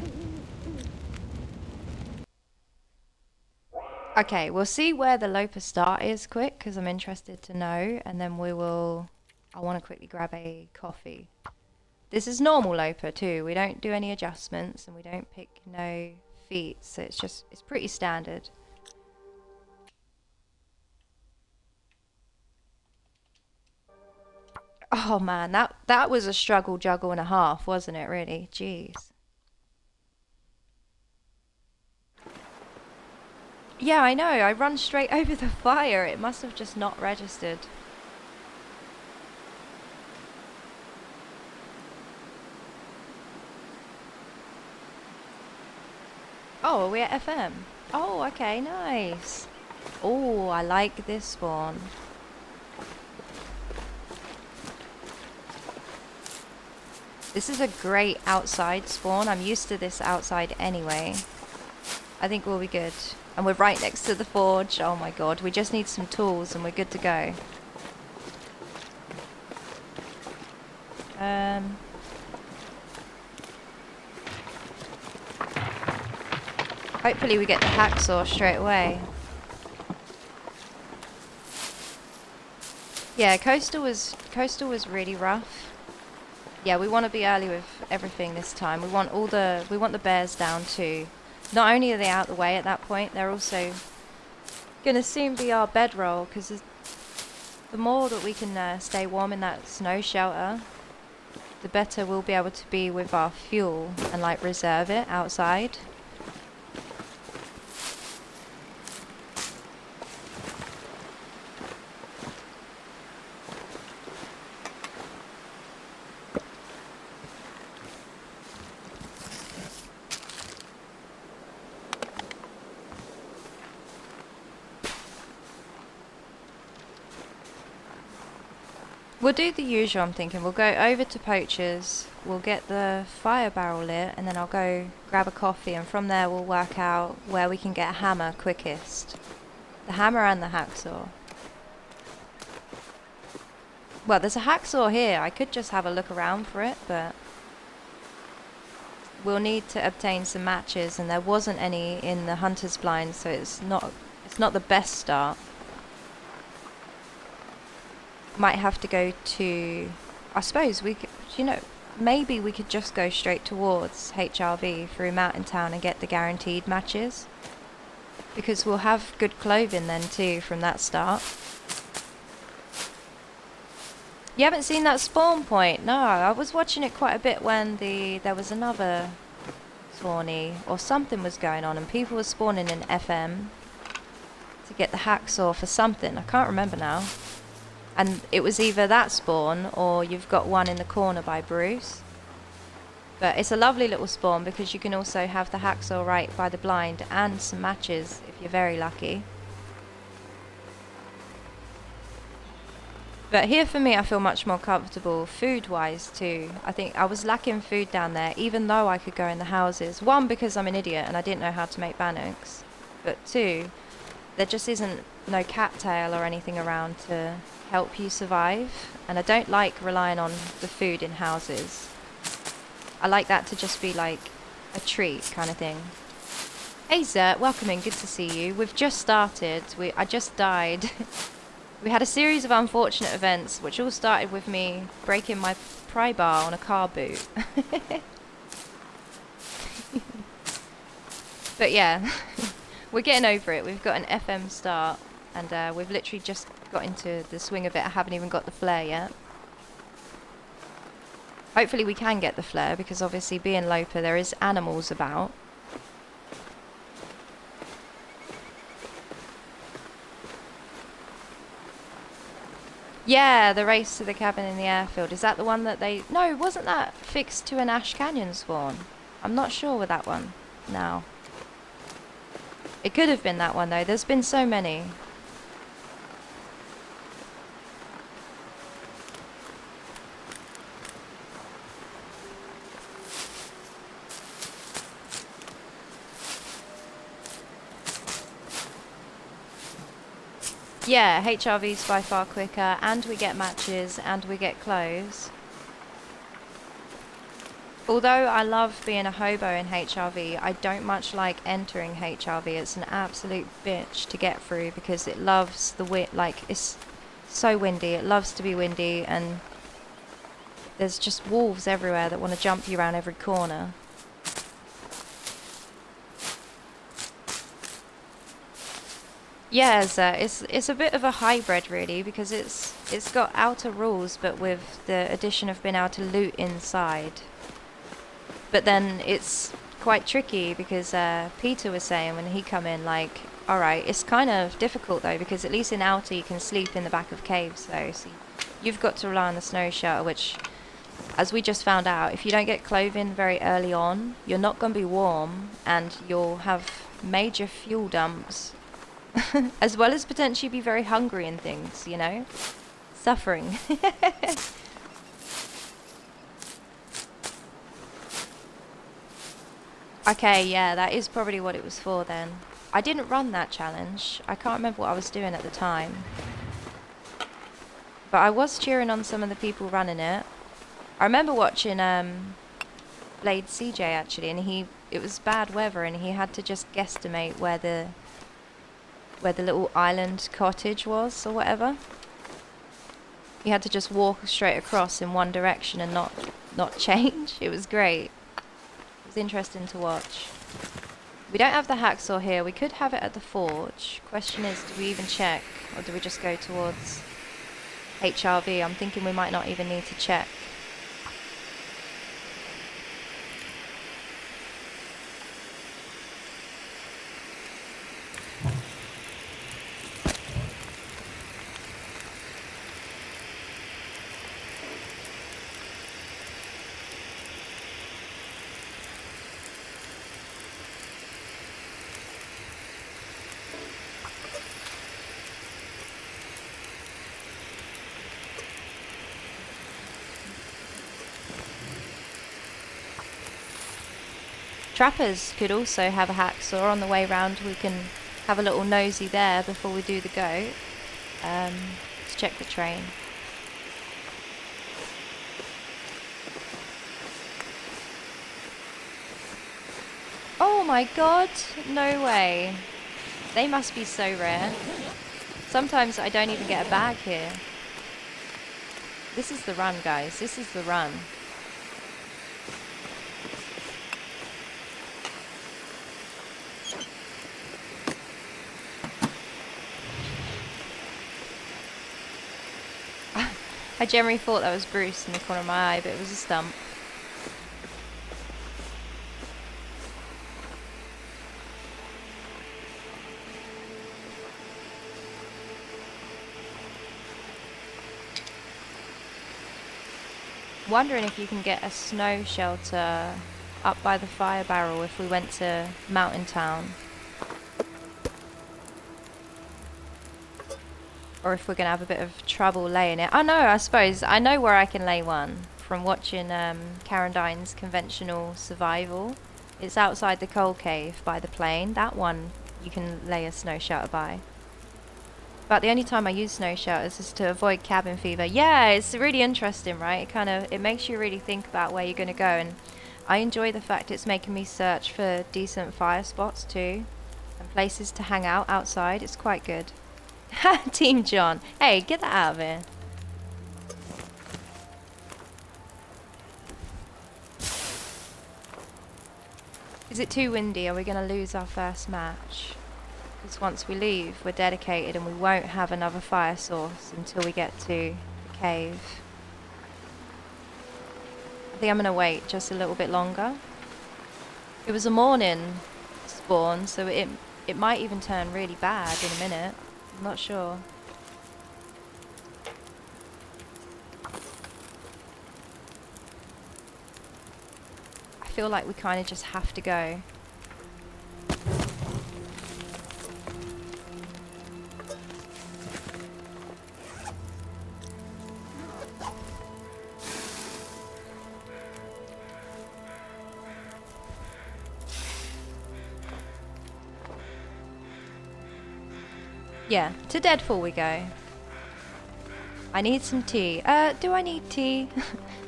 Okay, we'll see where the Loper start is quick, because I'm interested to know, and then we will... I want to quickly grab a coffee. This is normal Loper too. We don't do any adjustments, and we don't pick no feet, so it's pretty standard. Oh man, that was a struggle juggle and a half, wasn't it, really? Jeez. Yeah, I know. I run straight over the fire. It must have just not registered. Oh, are we at FM? Oh, okay, nice. Oh, I like this spawn. This is a great outside spawn. I'm used to this outside anyway. I think we'll be good. And we're right next to the forge. Oh my god, we just need some tools and we're good to go. Hopefully we get the hacksaw straight away. Yeah, coastal was really rough. Yeah, we want to be early with everything this time. We want the bears down too. Not only are they out the way at that point, they're also gonna soon be our bedroll, because the more that we can stay warm in that snow shelter, the better we'll be able to be with our fuel and like reserve it outside. We'll do the usual, I'm thinking. We'll go over to Poacher's, we'll get the fire barrel lit, and then I'll go grab a coffee, and from there we'll work out where we can get a hammer quickest. The hammer and the hacksaw. Well, there's a hacksaw here. I could just have a look around for it, but we'll need to obtain some matches, and there wasn't any in the hunter's blind, so it's not the best start. Might have to go to... I suppose we could, you know, maybe we could just go straight towards HRV through Mountain Town and get the guaranteed matches. Because we'll have good clothing then too from that start. You haven't seen that spawn point? No, I was watching it quite a bit when there was another spawny or something was going on and people were spawning in FM to get the hacksaw for something. I can't remember now. And it was either that spawn or you've got one in the corner by Bruce. But it's a lovely little spawn because you can also have the hacksaw right by the blind and some matches if you're very lucky. But here for me I feel much more comfortable food-wise too. I think I was lacking food down there even though I could go in the houses. One, because I'm an idiot and I didn't know how to make bannocks. But two, there just isn't no cattail or anything around to help you survive. And I don't like relying on the food in houses. I like that to just be like a treat kind of thing. Hey Zert, welcome in, good to see you. We've just started, I just died. We had a series of unfortunate events which all started with me breaking my pry bar on a car boot. But yeah, we're getting over it. We've got an FM start and we've literally just got into the swing of it. I haven't even got the flare yet. Hopefully we can get the flare because obviously being Loper there is animals about. Yeah, the race to the cabin in the airfield. Is that the one that they... No, wasn't that fixed to an Ash Canyon spawn? I'm not sure with that one now. It could have been that one though. There's been so many. Yeah, HRV's by far quicker, and we get matches, and we get clothes. Although I love being a hobo in HRV, I don't much like entering HRV. It's an absolute bitch to get through because it loves the wind. Like, it's so windy. It loves to be windy, and there's just wolves everywhere that want to jump you around every corner. Yeah, it's a bit of a hybrid really, because it's got outer rules, but with the addition of being able to loot inside. But then it's quite tricky because Peter was saying when he come in, like, alright, it's kind of difficult though, because at least in outer you can sleep in the back of caves though, so you've got to rely on the snow shelter, which, as we just found out, if you don't get clothing very early on, you're not going to be warm, and you'll have major fuel dumps. As well as potentially be very hungry and things, you know? Suffering. Okay, yeah, that is probably what it was for then. I didn't run that challenge. I can't remember what I was doing at the time. But I was cheering on some of the people running it. I remember watching Blade CJ actually, and it was bad weather, and he had to just guesstimate where the little island cottage was or whatever. He had to just walk straight across in one direction and not change. It was great. It was interesting to watch. We don't have the hacksaw here. We could have it at the forge. Question is, do we even check, or do we just go towards HRV? I'm thinking we might not even need to check. Trappers could also have a hacksaw on the way round. We can have a little nosy there before we do the goat. Let's check the train. Oh my god, no way. They must be so rare. Sometimes I don't even get a bag here. This is the run, guys. This is the run. I generally thought that was Bruce in the corner of my eye, but it was a stump. Wondering if you can get a snow shelter up by the fire barrel if we went to Mountain Town. Or if we're going to have a bit of trouble laying it. Oh no, I suppose. I know where I can lay one from watching Carandine's Conventional Survival. It's outside the coal cave by the plane. That one you can lay a snow shelter by. But the only time I use snow shelters is to avoid cabin fever. Yeah, it's really interesting, right? It makes you really think about where you're going to go. And I enjoy the fact it's making me search for decent fire spots too. And places to hang out outside. It's quite good. Team John. Hey, get that out of here. Is it too windy? Are we going to lose our first match? Because once we leave, we're dedicated and we won't have another fire source until we get to the cave. I think I'm going to wait just a little bit longer. It was a morning spawn, so it might even turn really bad in a minute. I'm not sure. I feel like we kind of just have to go. Yeah, to Deadfall we go. I need some tea. Do I need tea?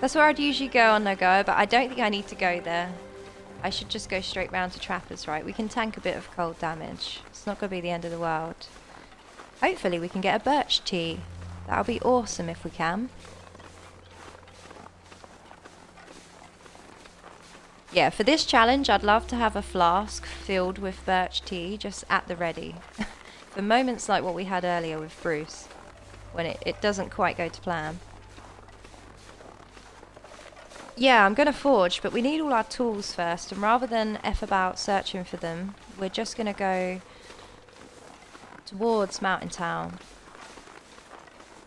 That's where I'd usually go on no go, but I don't think I need to go there. I should just go straight round to Trappers, right? We can tank a bit of cold damage. It's not going to be the end of the world. Hopefully we can get a birch tea. That'll be awesome if we can. Yeah, for this challenge, I'd love to have a flask filled with birch tea just at the ready. For moments like what we had earlier with Bruce, when it doesn't quite go to plan. Yeah, I'm going to forge, but we need all our tools first, and rather than F about searching for them, we're just going to go towards Mountain Town.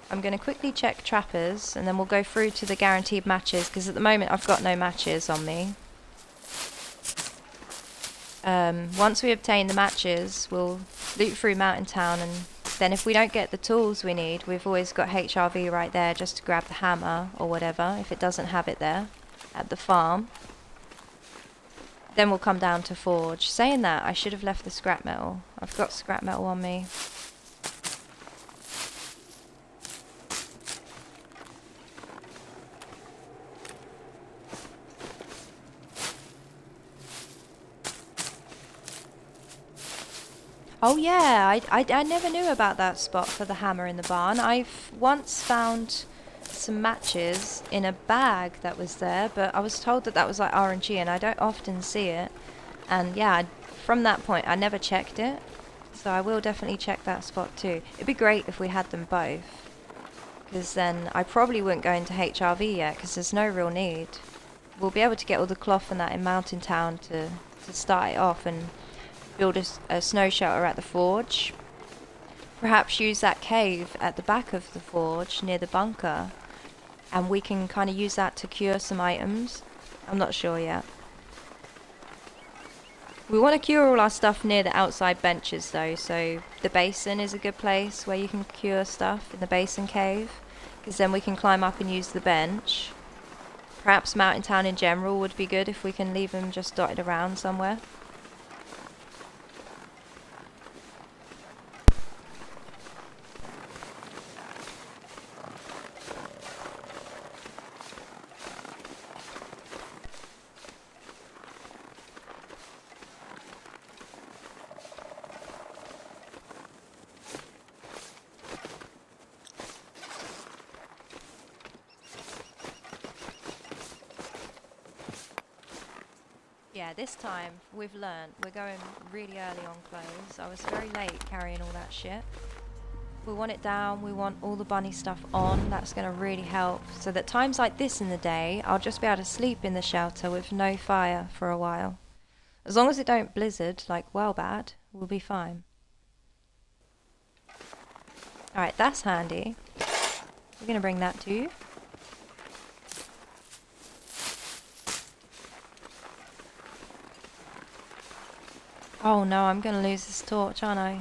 I'm going to quickly check Trappers, and then we'll go through to the guaranteed matches, because at the moment I've got no matches on me. Once we obtain the matches, we'll loot through Mountain Town, and then if we don't get the tools we need, we've always got HRV right there just to grab the hammer or whatever, if it doesn't have it there at the farm. Then we'll come down to forge. Saying that, I should have left the scrap metal. I've got scrap metal on me. Oh yeah, I never knew about that spot for the hammer in the barn. I've once found some matches in a bag that was there, but I was told that that was like RNG and I don't often see it. And yeah, from that point I never checked it, so I will definitely check that spot too. It'd be great if we had them both, because then I probably wouldn't go into HRV yet, because there's no real need. We'll be able to get all the cloth and that in Mountain Town to start it off, and build a snow shelter at the forge. Perhaps use that cave at the back of the forge near the bunker, and we can kind of use that to cure some items. I'm not sure yet. We want to cure all our stuff near the outside benches though, so the basin is a good place where you can cure stuff in the basin cave, because then we can climb up and use the bench. Perhaps Mountain Town in general would be good if we can leave them just dotted around somewhere. Yeah, this time we've learnt we're going really early on clothes. I was very late carrying all that shit. We want it down, we want all the bunny stuff on. That's going to really help, so that times like this in the day I'll just be able to sleep in the shelter with no fire for a while. As long as it don't blizzard like well bad, we'll be fine. Alright, that's handy. We're going to bring that too. Oh no, I'm going to lose this torch, aren't I?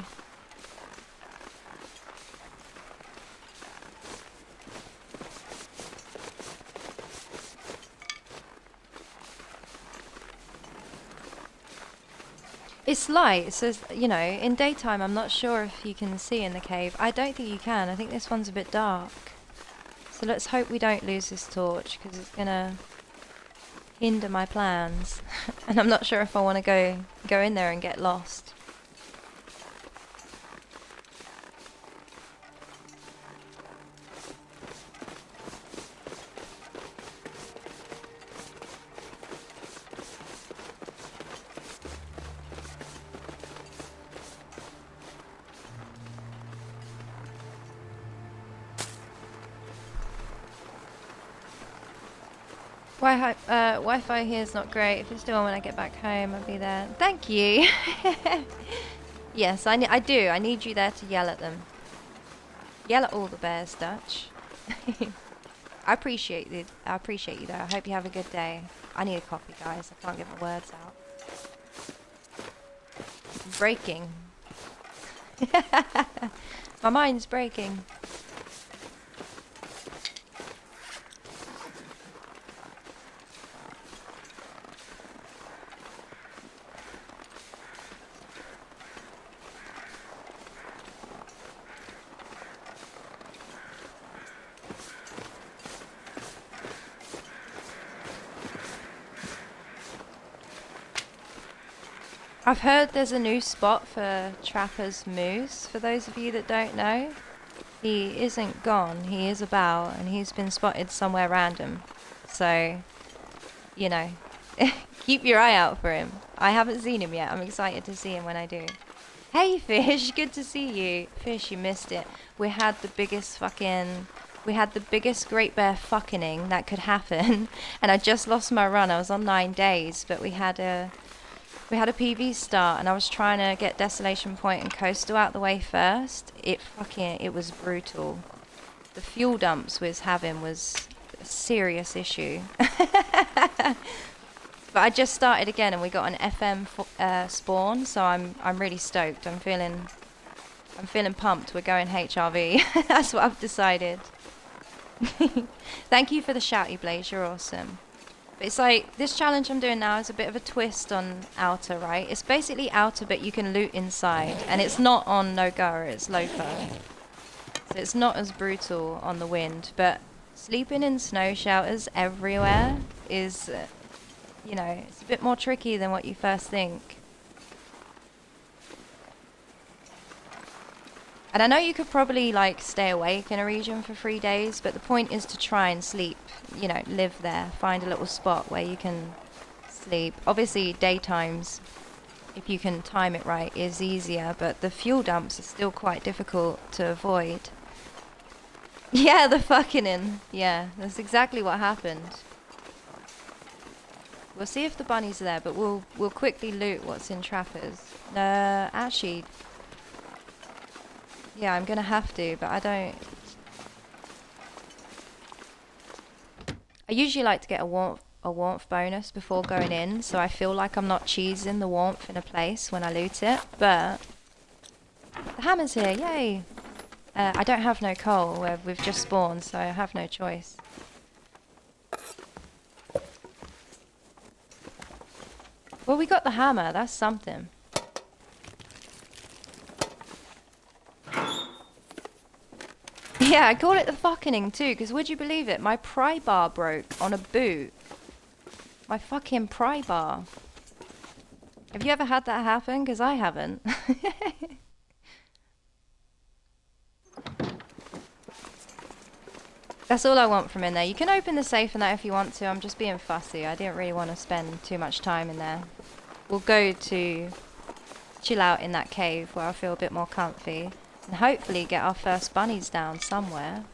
It's light, so you know, in daytime I'm not sure if you can see in the cave. I don't think you can. I think this one's a bit dark. So let's hope we don't lose this torch, because it's going to hinder my plans. And I'm not sure if I want to go in there and get lost. Wi-Fi here is not great. If it's still on when I get back home, I'll be there. Thank you. Yes, I do. I need you there to yell at them. Yell at all the bears, Dutch. I appreciate you though. I hope you have a good day. I need a coffee, guys. I can't get my words out. I'm breaking. My mind's breaking. I've heard there's a new spot for Trapper's Moose, for those of you that don't know. He isn't gone, he is about, and he's been spotted somewhere random. So, you know, keep your eye out for him. I haven't seen him yet, I'm excited to see him when I do. Hey Fish, good to see you. Fish, you missed it. We had the biggest Great Bear fucking that could happen, and I just lost my run. I was on 9 days, but we had a PV start, and I was trying to get Desolation Point and Coastal out the way first. It was brutal. The fuel dumps we was having was a serious issue. But I just started again, and we got an FM spawn, so I'm really stoked. I'm feeling pumped. We're going HRV. That's what I've decided. Thank you for the shouty, Blaze. You're awesome. But it's like, this challenge I'm doing now is a bit of a twist on Outer, right? It's basically Outer, but you can loot inside. And it's not on Nogoa, it's Loco. So it's not as brutal on the wind. But sleeping in snow shelters everywhere is, you know, it's a bit more tricky than what you first think. And I know you could probably like stay awake in a region for 3 days, but the point is to try and sleep, you know, live there, find a little spot where you can sleep. Obviously daytimes, if you can time it right, is easier, but the fuel dumps are still quite difficult to avoid. Yeah, the fucking in. Yeah, that's exactly what happened. We'll see if the bunnies are there, but we'll quickly loot what's in Trappers. Actually, yeah, I'm gonna have to, but I don't. I usually like to get a warmth bonus before going in, so I feel like I'm not cheesing the warmth in a place when I loot it. But the hammer's here, yay! I don't have no coal. We've just spawned, so I have no choice. Well, we got the hammer. That's something. Yeah, I call it the fucking too, because would you believe it? My pry bar broke on a boot. My fucking pry bar. Have you ever had that happen? Because I haven't. That's all I want from in there. You can open the safe and that if you want to. I'm just being fussy. I didn't really want to spend too much time in there. We'll go to chill out in that cave where I feel a bit more comfy. And hopefully get our first bunnies down somewhere.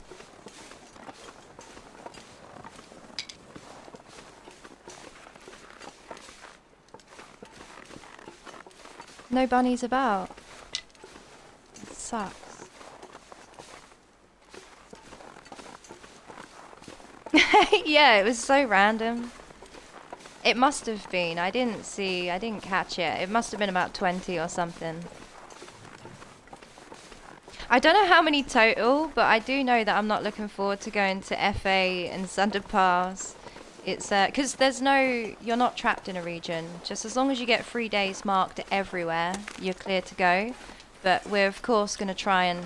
No bunnies about. It sucks. Yeah, it was so random. It must have been. I didn't catch it. It must have been about 20 or something. I don't know how many total, but I do know that I'm not looking forward to going to FA and Thunder Pass. It's because you're not trapped in a region. Just as long as you get 3 days marked everywhere, you're clear to go. But we're of course going to try and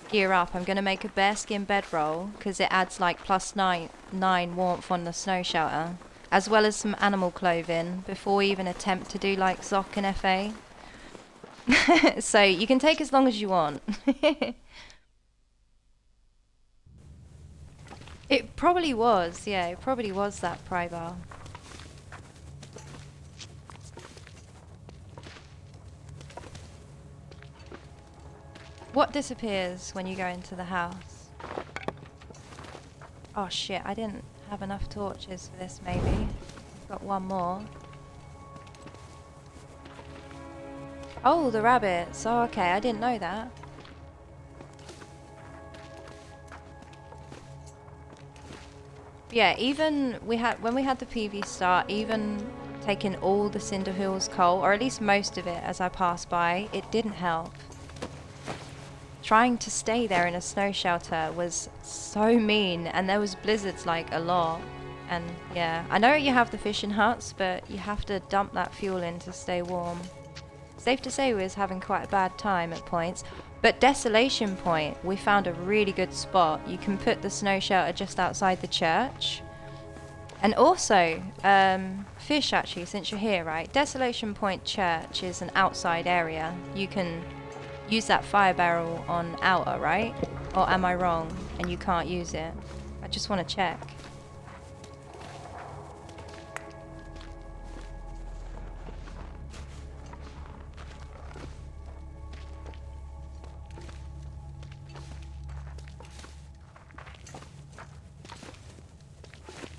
gear up. I'm going to make a bearskin bedroll because it adds like +9 warmth on the snow shelter, as well as some animal clothing before we even attempt to do like Zoc and FA. So you can take as long as you want. It probably was, yeah, it probably was that pry bar. What disappears when you go into the house? Oh shit, I didn't have enough torches for this maybe. Got one more. Oh, the rabbits. Oh, okay, I didn't know that. Yeah, even when we had the PV start, even taking all the Cinder Hills coal, or at least most of it as I passed by, it didn't help. Trying to stay there in a snow shelter was so mean, and there was blizzards like a lot. And yeah, I know you have the fishing huts, but you have to dump that fuel in to stay warm. Safe to say we was having quite a bad time at points. But Desolation Point, we found a really good spot. You can put the snow shelter just outside the church. And also, Fish, actually, since you're here, right? Desolation Point Church is an outside area. You can use that fire barrel on outer, right? Or am I wrong and you can't use it? I just want to check.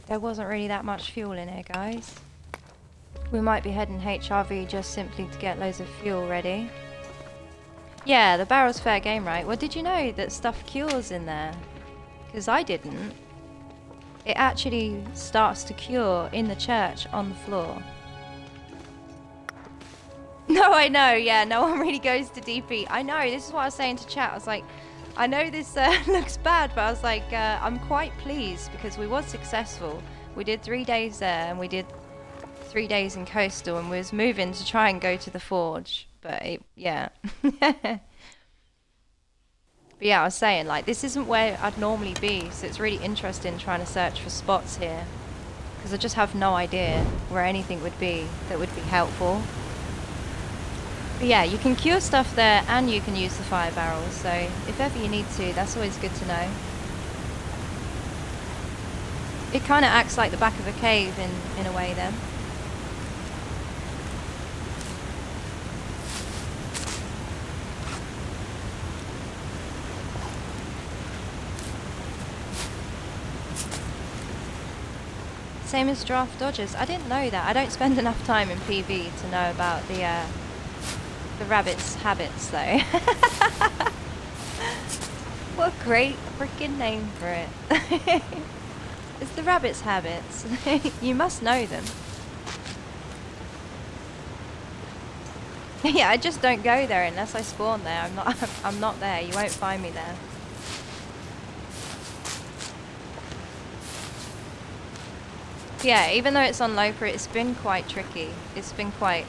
There wasn't really that much fuel in here, guys. We might be heading HRV just simply to get loads of fuel ready. Yeah, the barrel's fair game, right? Well, did you know that stuff cures in there? Because I didn't. It actually starts to cure in the church on the floor. No, I know, yeah, no one really goes to DP. I know, this is what I was saying to chat. I was like, I know this looks bad, but I was like, I'm quite pleased because we was successful. We did 3 days there and we did 3 days in coastal and we was moving to try and go to the forge. But yeah. But yeah, I was saying, like, this isn't where I'd normally be, so it's really interesting trying to search for spots here. Because I just have no idea where anything would be that would be helpful. But yeah, you can cure stuff there and you can use the fire barrels, so if ever you need to, that's always good to know. It kind of acts like the back of a cave in a way then. Same as draft dodgers. I didn't know that. I don't spend enough time in PV to know about the rabbit's habits, though. What a great freaking name for it. It's the rabbit's habits. You must know them. Yeah, I just don't go there unless I spawn there. I'm not there. You won't find me there. Yeah, even though it's on Loper, it's been quite tricky. It's been quite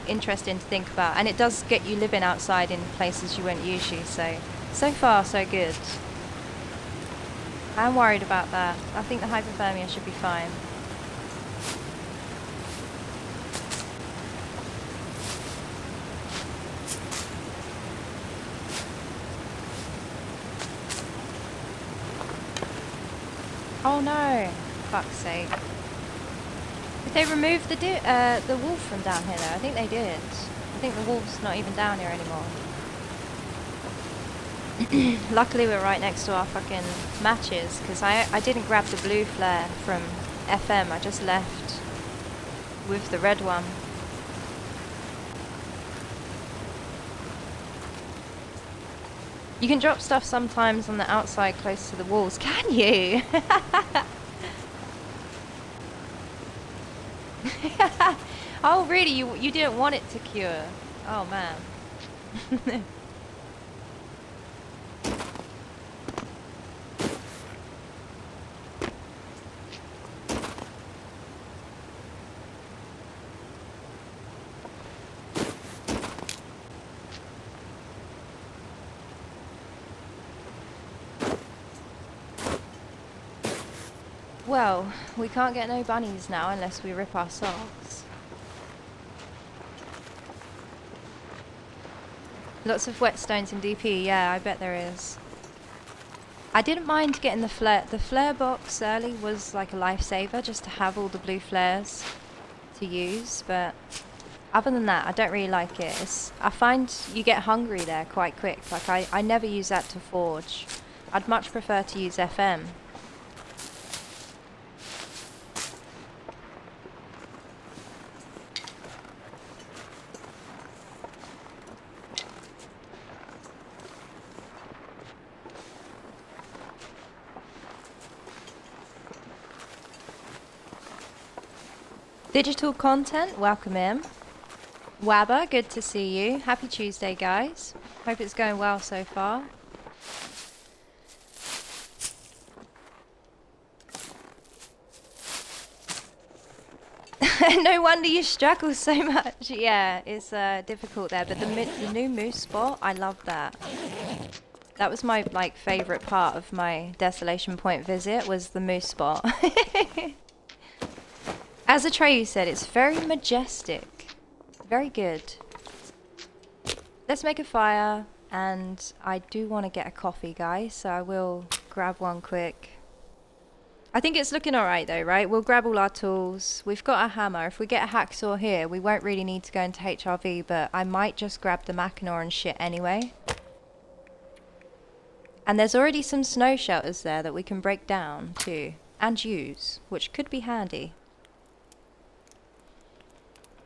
interesting to think about, and it does get you living outside in places you wouldn't usually, so far so good. I'm worried about that. I think the hypothermia should be fine. Oh no, fuck's sake. Did they remove the wolf from down here though? I think they did. I think the wolf's not even down here anymore. Luckily we're right next to our fucking matches, because I didn't grab the blue flare from FM, I just left with the red one. You can drop stuff sometimes on the outside close to the walls, can you? Oh really, you didn't want it to cure? Oh man. Well, we can't get no bunnies now unless we rip our socks. Lots of whetstones in DP, yeah, I bet there is. I didn't mind getting the flare. The flare box early was like a lifesaver, just to have all the blue flares to use, but other than that, I don't really like it. I find you get hungry there quite quick. Like, I never use that to forge. I'd much prefer to use FM. Digital content, welcome in. Wabba, good to see you. Happy Tuesday, guys. Hope it's going well so far. No wonder you struggle so much. Yeah, it's difficult there, but the new moose spot, I love that. That was my favourite part of my Desolation Point visit, was the moose spot. As Atreyu said, it's very majestic. Very good. Let's make a fire, and I do want to get a coffee, guys, so I will grab one quick. I think it's looking alright though, right? We'll grab all our tools. We've got a hammer. If we get a hacksaw here, we won't really need to go into HRV, but I might just grab the Mackinaw and shit anyway. And there's already some snow shelters there that we can break down too, and use, which could be handy.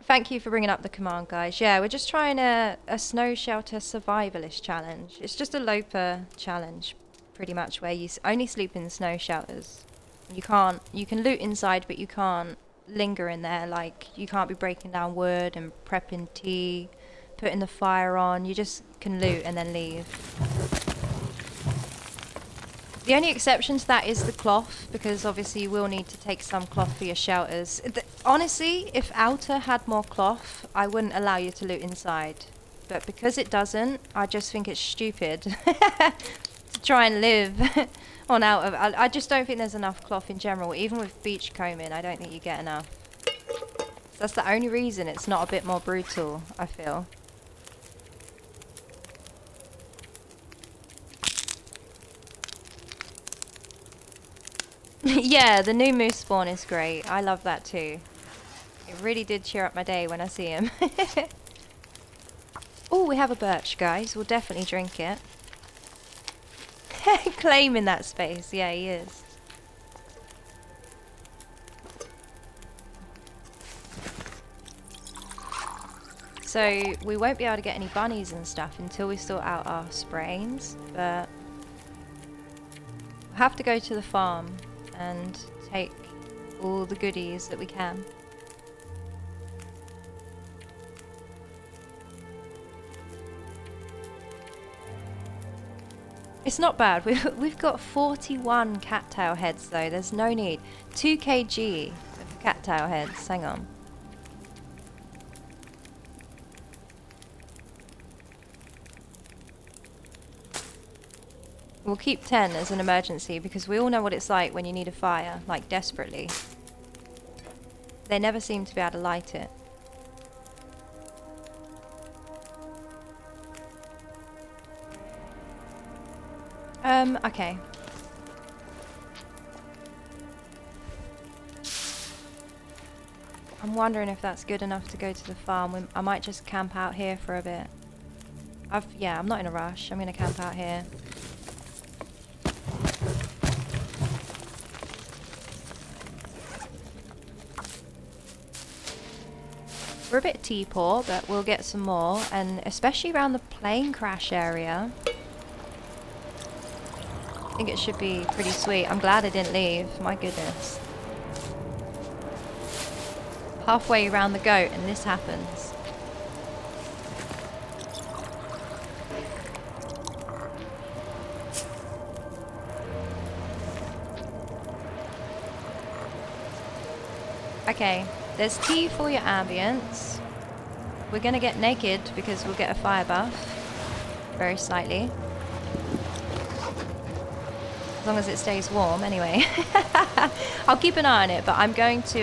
Thank you for bringing up the command, guys. Yeah, we're just trying a snow shelter survivalist challenge. It's just a Loper challenge, pretty much, where you only sleep in snow shelters. You can loot inside, but you can't linger in there. Like, you can't be breaking down wood and prepping tea, putting the fire on. You just can loot and then leave. The only exception to that is the cloth, because obviously you will need to take some cloth for your shelters. Honestly, if Outer had more cloth, I wouldn't allow you to loot inside. But because it doesn't, I just think it's stupid to try and live on Outer. I just don't think there's enough cloth in general. Even with beachcombing, I don't think you get enough. So that's the only reason it's not a bit more brutal, I feel. Yeah, the new moose spawn is great. I love that too. It really did cheer up my day when I see him. Oh, we have a birch, guys. We'll definitely drink it. Claiming that space. Yeah, he is. So, we won't be able to get any bunnies and stuff until we sort out our sprains, but we'll have to go to the farm and take all the goodies that we can. It's not bad. We've got 41 cattail heads though. There's no need. 2 kg of cattail heads. Hang on. We'll keep 10 as an emergency because we all know what it's like when you need a fire, like desperately. They never seem to be able to light it. Okay. I'm wondering if that's good enough to go to the farm. I might just camp out here for a bit. Yeah, I'm not in a rush. I'm gonna camp out here. We're a bit tea poor, but we'll get some more, and especially around the plane crash area. I think it should be pretty sweet. I'm glad I didn't leave, my goodness. Halfway around the goat and this happens. Okay, there's tea for your ambience. We're gonna get naked because we'll get a fire buff. Very slightly. As long as it stays warm, anyway. I'll keep an eye on it, but I'm going to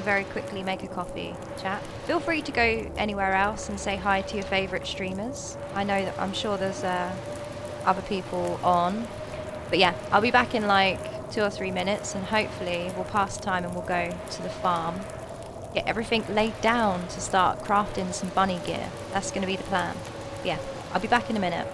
very quickly make a coffee, chat. Feel free to go anywhere else and say hi to your favourite streamers. I know that I'm sure there's other people on. But yeah, I'll be back in like 2 or 3 minutes, and hopefully we'll pass time and we'll go to the farm. Get everything laid down to start crafting some bunny gear. That's going to be the plan. But yeah, I'll be back in a minute.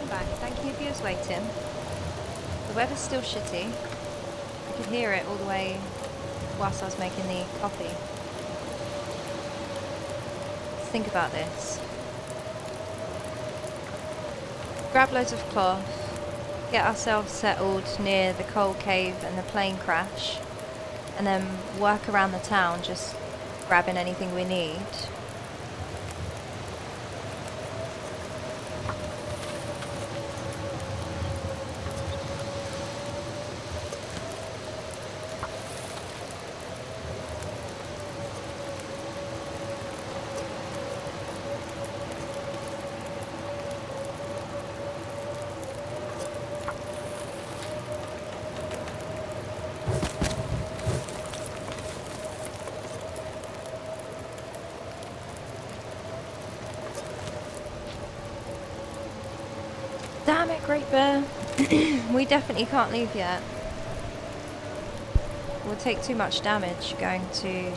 welcome back. Thank you for waiting. The weather's still shitty. I could hear it all the way whilst I was making the coffee. Let's think about this. Grab loads of cloth, get ourselves settled near the coal cave and the plane crash, and then work around the town just grabbing anything we need. Damn it, Great Bear. We definitely can't leave yet. We'll take too much damage going to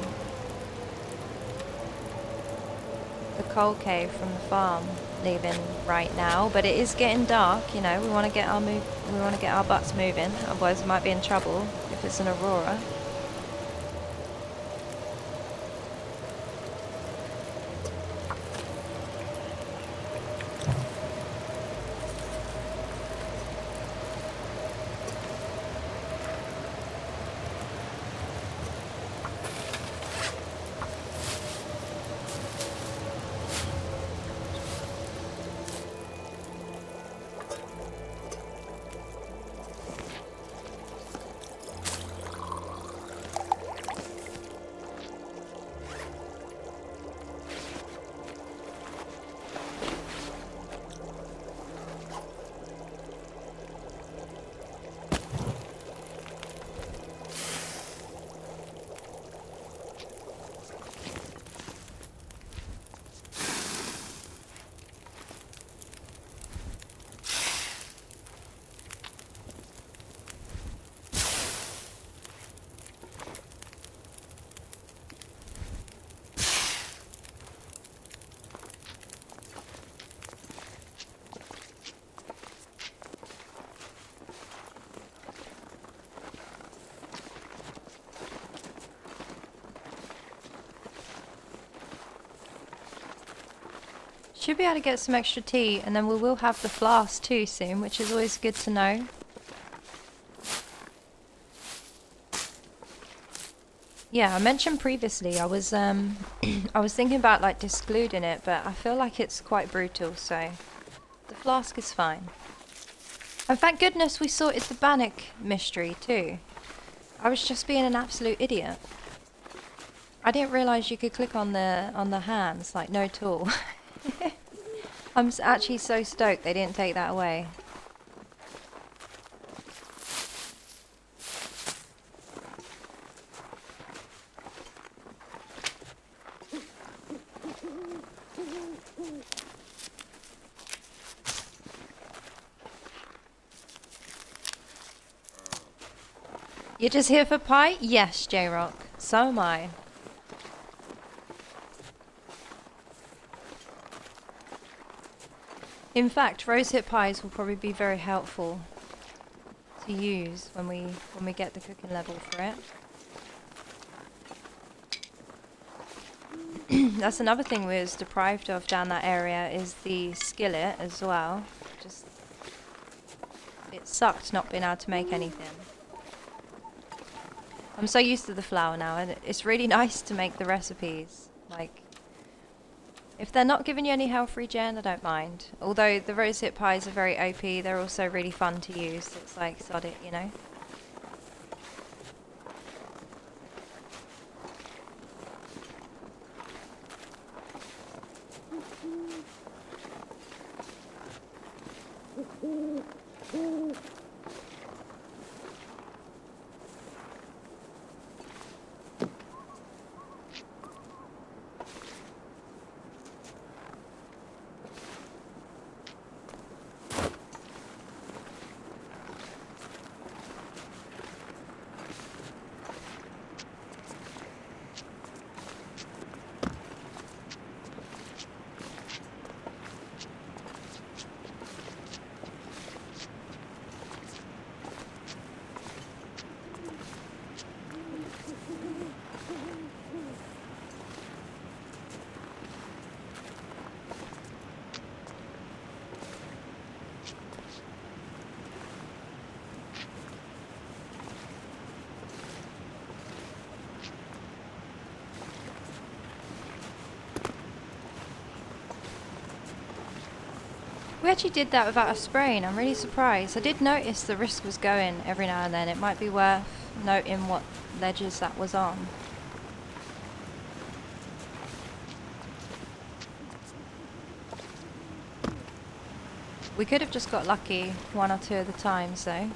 the coal cave from the farm, leaving right now. But it is getting dark, you know. We want to get our butts moving. Otherwise, we might be in trouble if it's an aurora. Should be able to get some extra tea, and then we will have the flask too soon, which is always good to know. Yeah, I mentioned previously I was I was thinking about like discluding it, but I feel like it's quite brutal, so the flask is fine. And thank goodness we sorted the Bannock mystery too. I was just being an absolute idiot. I didn't realise you could click on the hands, like no tool. I'm actually so stoked they didn't take that away. You're just here for pie? Yes, J-Rock. So am I. In fact, rosehip pies will probably be very helpful to use when we get the cooking level for it. That's another thing we was deprived of down that area is the skillet as well. Just it sucked not being able to make anything. I'm so used to the flour now, and it's really nice to make the recipes. Like, if they're not giving you any health regen, I don't mind. Although the rosehip pies are very OP, they're also really fun to use. It's like, sod it, you know? We actually did that without a sprain. I'm really surprised. I did notice the risk was going every now and then. It might be worth noting what ledges that was on. We could have just got lucky 1 or 2 of the times though.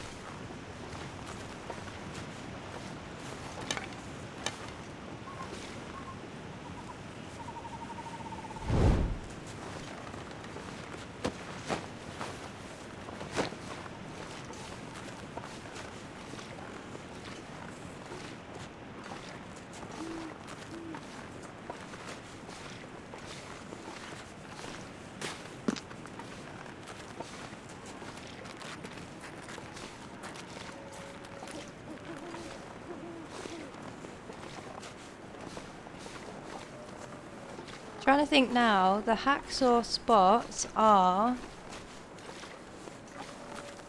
Trying to think now, the hacksaw spots are...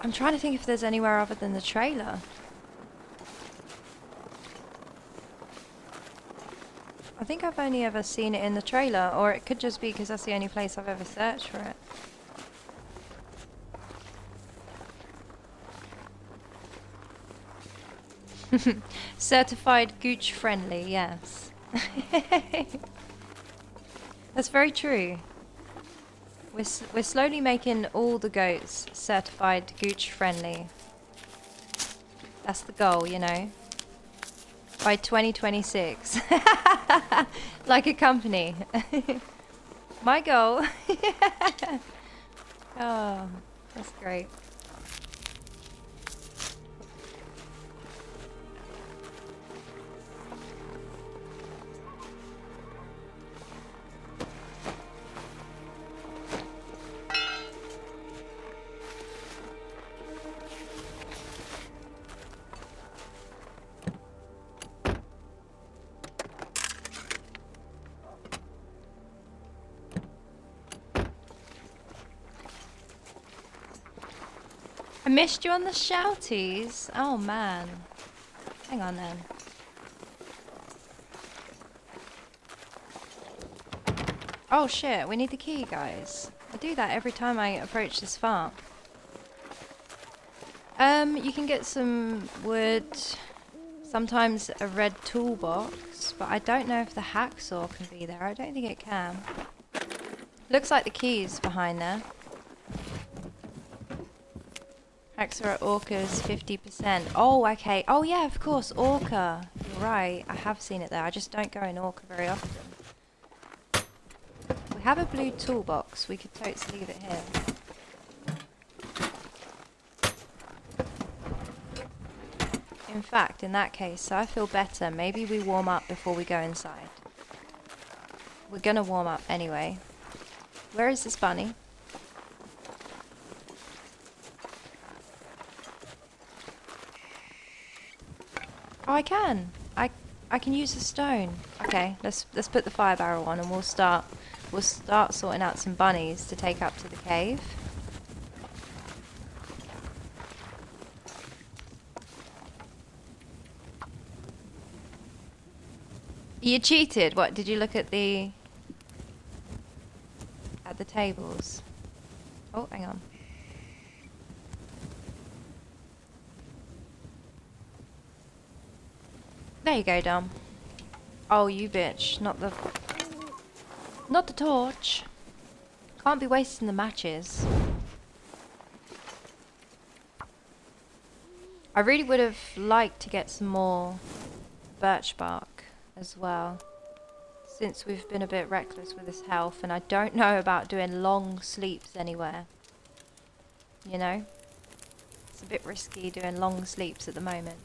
I'm trying to think if there's anywhere other than the trailer. I think I've only ever seen it in the trailer, or it could just be because that's the only place I've ever searched for it. Certified gooch friendly, yes. That's very true. We're slowly making all the goats certified gooch friendly. That's the goal, you know. By 2026. Like a company. My goal. Oh, that's great. I missed you on the shouties. Oh man. Hang on then. Oh shit, we need the key, guys. I do that every time I approach this farm. You can get some wood, sometimes a red toolbox, but I don't know if the hacksaw can be there. I don't think it can. Looks like the key's behind there. Hacksaw at Orca's 50%. Oh, okay. Oh yeah, of course, Orca. You're right. I have seen it there. I just don't go in Orca very often. We have a blue toolbox. We could totally leave it here. In fact, in that case, so I feel better. Maybe we warm up before we go inside. We're gonna warm up anyway. Where is this bunny? Oh, I can. I can use the stone. Okay, let's put the fire barrel on and we'll start sorting out some bunnies to take up to the cave. You cheated. What, did you look at the tables? Oh, hang on. There you go, Dom. Oh, you bitch. Not the torch. Can't be wasting the matches. I really would have liked to get some more birch bark as well, since we've been a bit reckless with his health, and I don't know about doing long sleeps anywhere. You know? It's a bit risky doing long sleeps at the moment.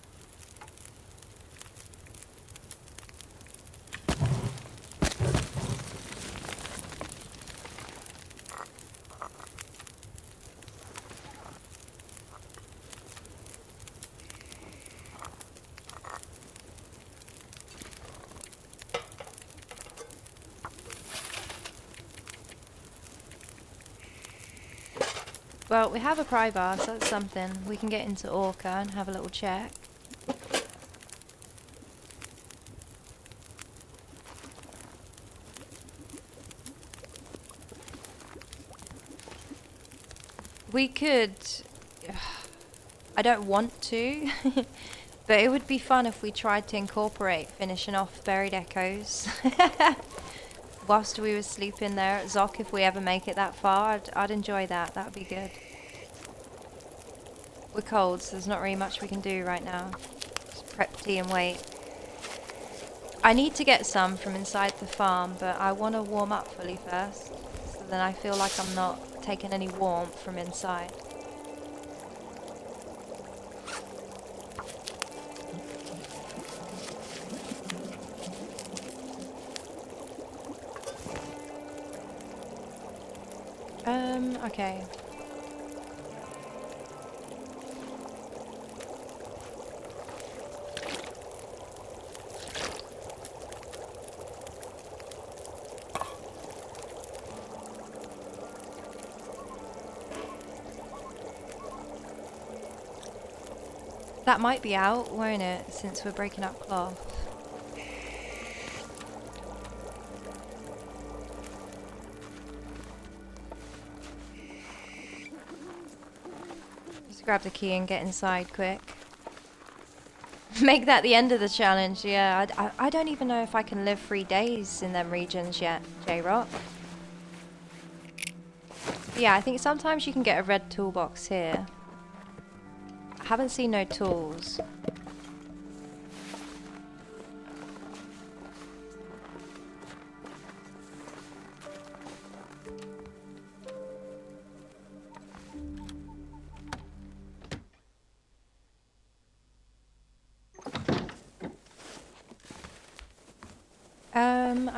Well, we have a pry bar, so that's something. We can get into Orca and have a little check. We could... I don't want to, but it would be fun if we tried to incorporate finishing off Buried Echoes whilst we were sleeping there at Zoc. If we ever make it that far, I'd enjoy that. That would be good. We're cold, so there's not really much we can do right now. Just prep tea and wait. I need to get some from inside the farm, but I want to warm up fully first, so then I feel like I'm not taking any warmth from inside. Okay. That might be out, won't it, since we're breaking up cloth. Just grab the key and get inside quick. Make that the end of the challenge, yeah. I don't even know if I can live 3 days in them regions yet, J-Rock. Yeah, I think sometimes you can get a red toolbox here. Haven't seen no tools.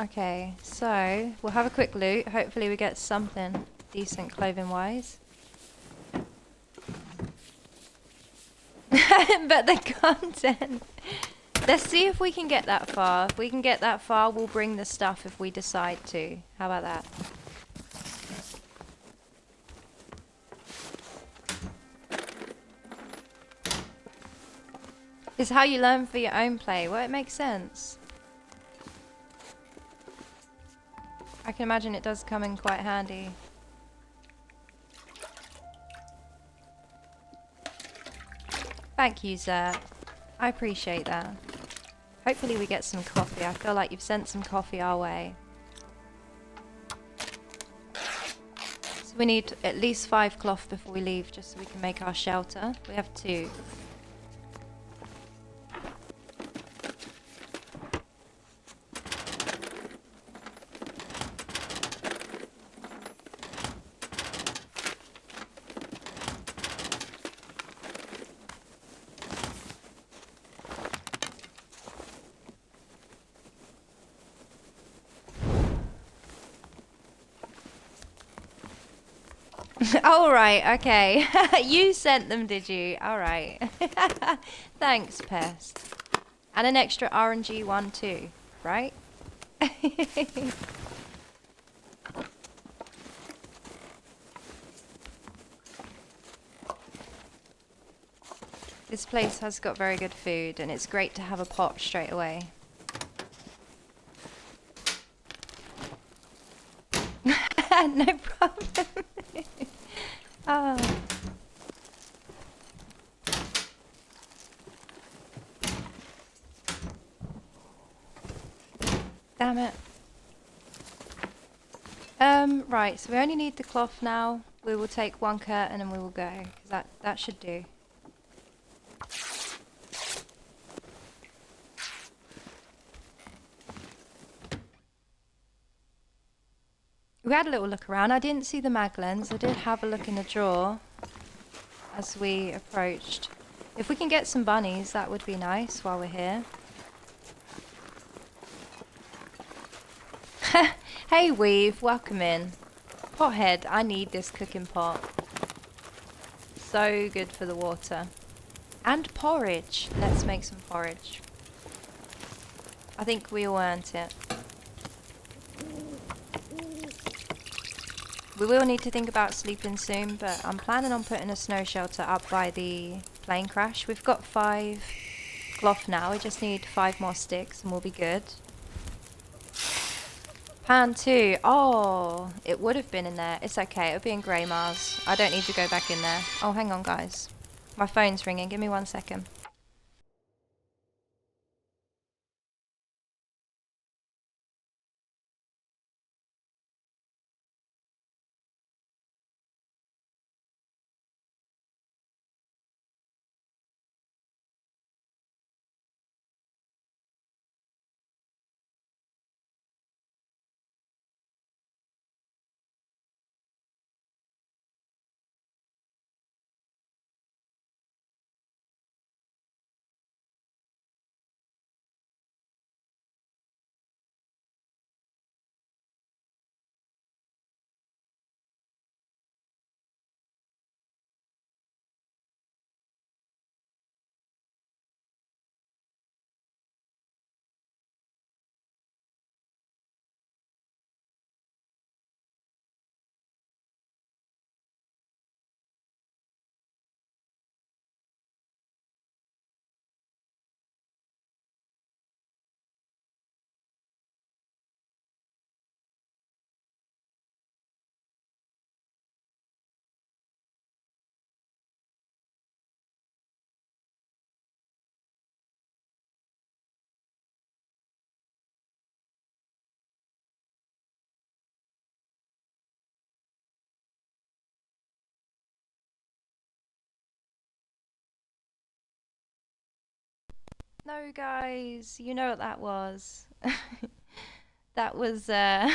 Okay, so we'll have a quick loot. Hopefully we get something decent clothing wise. But the content. Let's see if we can get that far. If we can get that far, we'll bring the stuff if we decide to. How about that? It's how you learn for your own play. Well, it makes sense. I can imagine it does come in quite handy. Thank you, Zert. I appreciate that. Hopefully we get some coffee. I feel like you've sent some coffee our way. So we need at least 5 cloth before we leave, just so we can make our shelter. We have 2. Oh, right, okay. You sent them, did you? Alright. Thanks, Pest. And an extra RNG one too, right? This place has got very good food, and it's great to have a pot straight away. No problem. Oh. Damn it. Right, so we only need the cloth now. We will take 1 curtain and we will go. 'Cause that should do. We had a little look around. I didn't see the mag lens. I did have a look in the drawer as we approached. If we can get some bunnies, that would be nice while we're here. Hey Weave, welcome in. Pothead, I need this cooking pot. So good for the water. And porridge. Let's make some porridge. I think we all earned it. We will need to think about sleeping soon, but I'm planning on putting a snow shelter up by the plane crash. We've got 5 cloth now. We just need 5 more sticks and we'll be good. Pan 2. Oh, it would have been in there. It's okay. It'll be in Grey Mars. I don't need to go back in there. Oh, hang on, guys. My phone's ringing. Give me 1 second. No, guys. You know what that was. That was, Hey,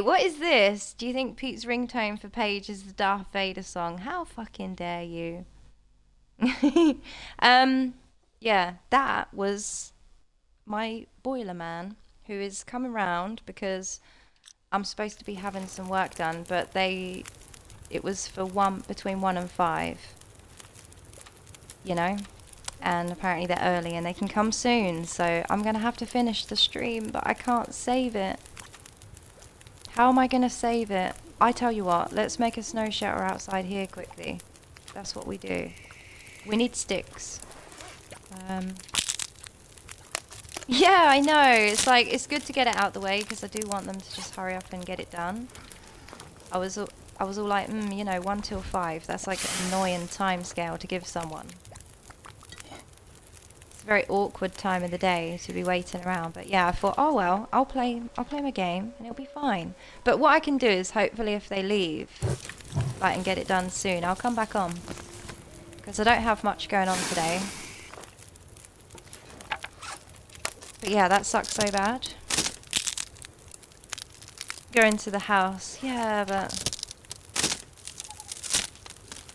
what is this? Do you think Pete's ringtone for Paige is the Darth Vader song? How fucking dare you? Yeah, that was my boiler man who is coming round because I'm supposed to be having some work done, but it was for between 1 and 5, you know? And apparently they're early and they can come soon, so I'm gonna have to finish the stream, but I can't save it. How am I gonna save it? I tell you what, let's make a snow shelter outside here quickly. That's what we do. We need sticks. Yeah, I know. It's like, it's good to get it out the way because I do want them to just hurry up and get it done. I was all like, you know, 1 till 5. That's like an annoying time scale to give someone. It's a very awkward time of the day to be waiting around. But yeah, I thought, oh well, I'll play my game and it'll be fine. But what I can do is hopefully if they leave, like, and get it done soon, I'll come back on. Because I don't have much going on today. But yeah, that sucks so bad. Go into the house. Yeah, but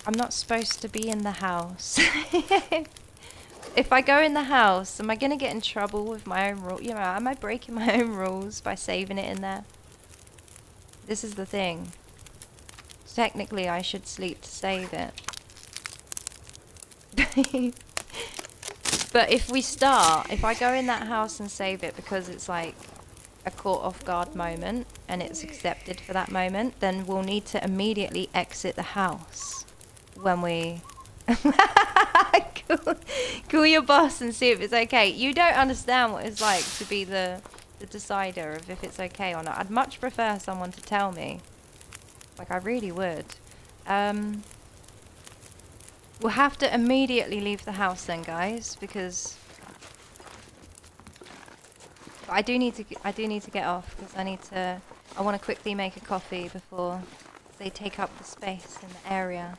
I'm not supposed to be in the house. If I go in the house, am I going to get in trouble with my own rule? You know, am I breaking my own rules by saving it in there? This is the thing. Technically, I should sleep to save it. But if I go in that house and save it because it's like a caught off guard moment and it's accepted for that moment, then we'll need to immediately exit the house when we call your boss and see if it's okay. You don't understand what it's like to be the decider of if it's okay or not. I'd much prefer someone to tell me. Like, I really would. We'll have to immediately leave the house then, guys, because I do need to get off because I want to quickly make a coffee before they take up the space in the area.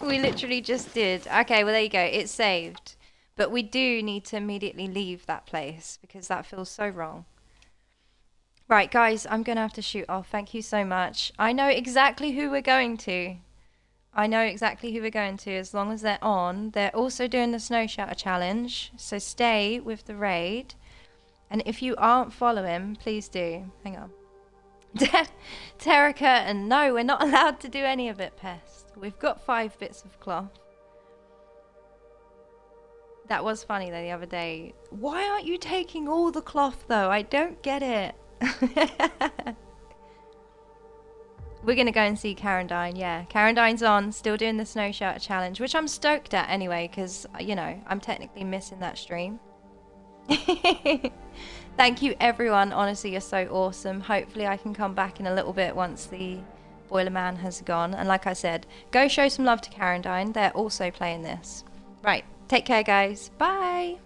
We literally just did. Okay, well there you go. It's saved. But we do need to immediately leave that place because that feels so wrong. Right, guys, I'm going to have to shoot off. Thank you so much. I know exactly who we're going to. As long as they're on. They're also doing the Snow Shelter Challenge. So stay with the raid. And if you aren't following, please do. Hang on. Terra curtain. No, we're not allowed to do any of it, Pest. We've got 5 bits of cloth. That was funny though the other day. Why aren't you taking all the cloth though? I don't get it. We're going to go and see Carandine, yeah. Carandine's on, still doing the Snow Shelter Challenge, which I'm stoked at anyway, because, you know, I'm technically missing that stream. Thank you, everyone. Honestly, you're so awesome. Hopefully I can come back in a little bit once the Boiler Man has gone. And like I said, go show some love to Carandine. They're also playing this. Right, take care, guys. Bye.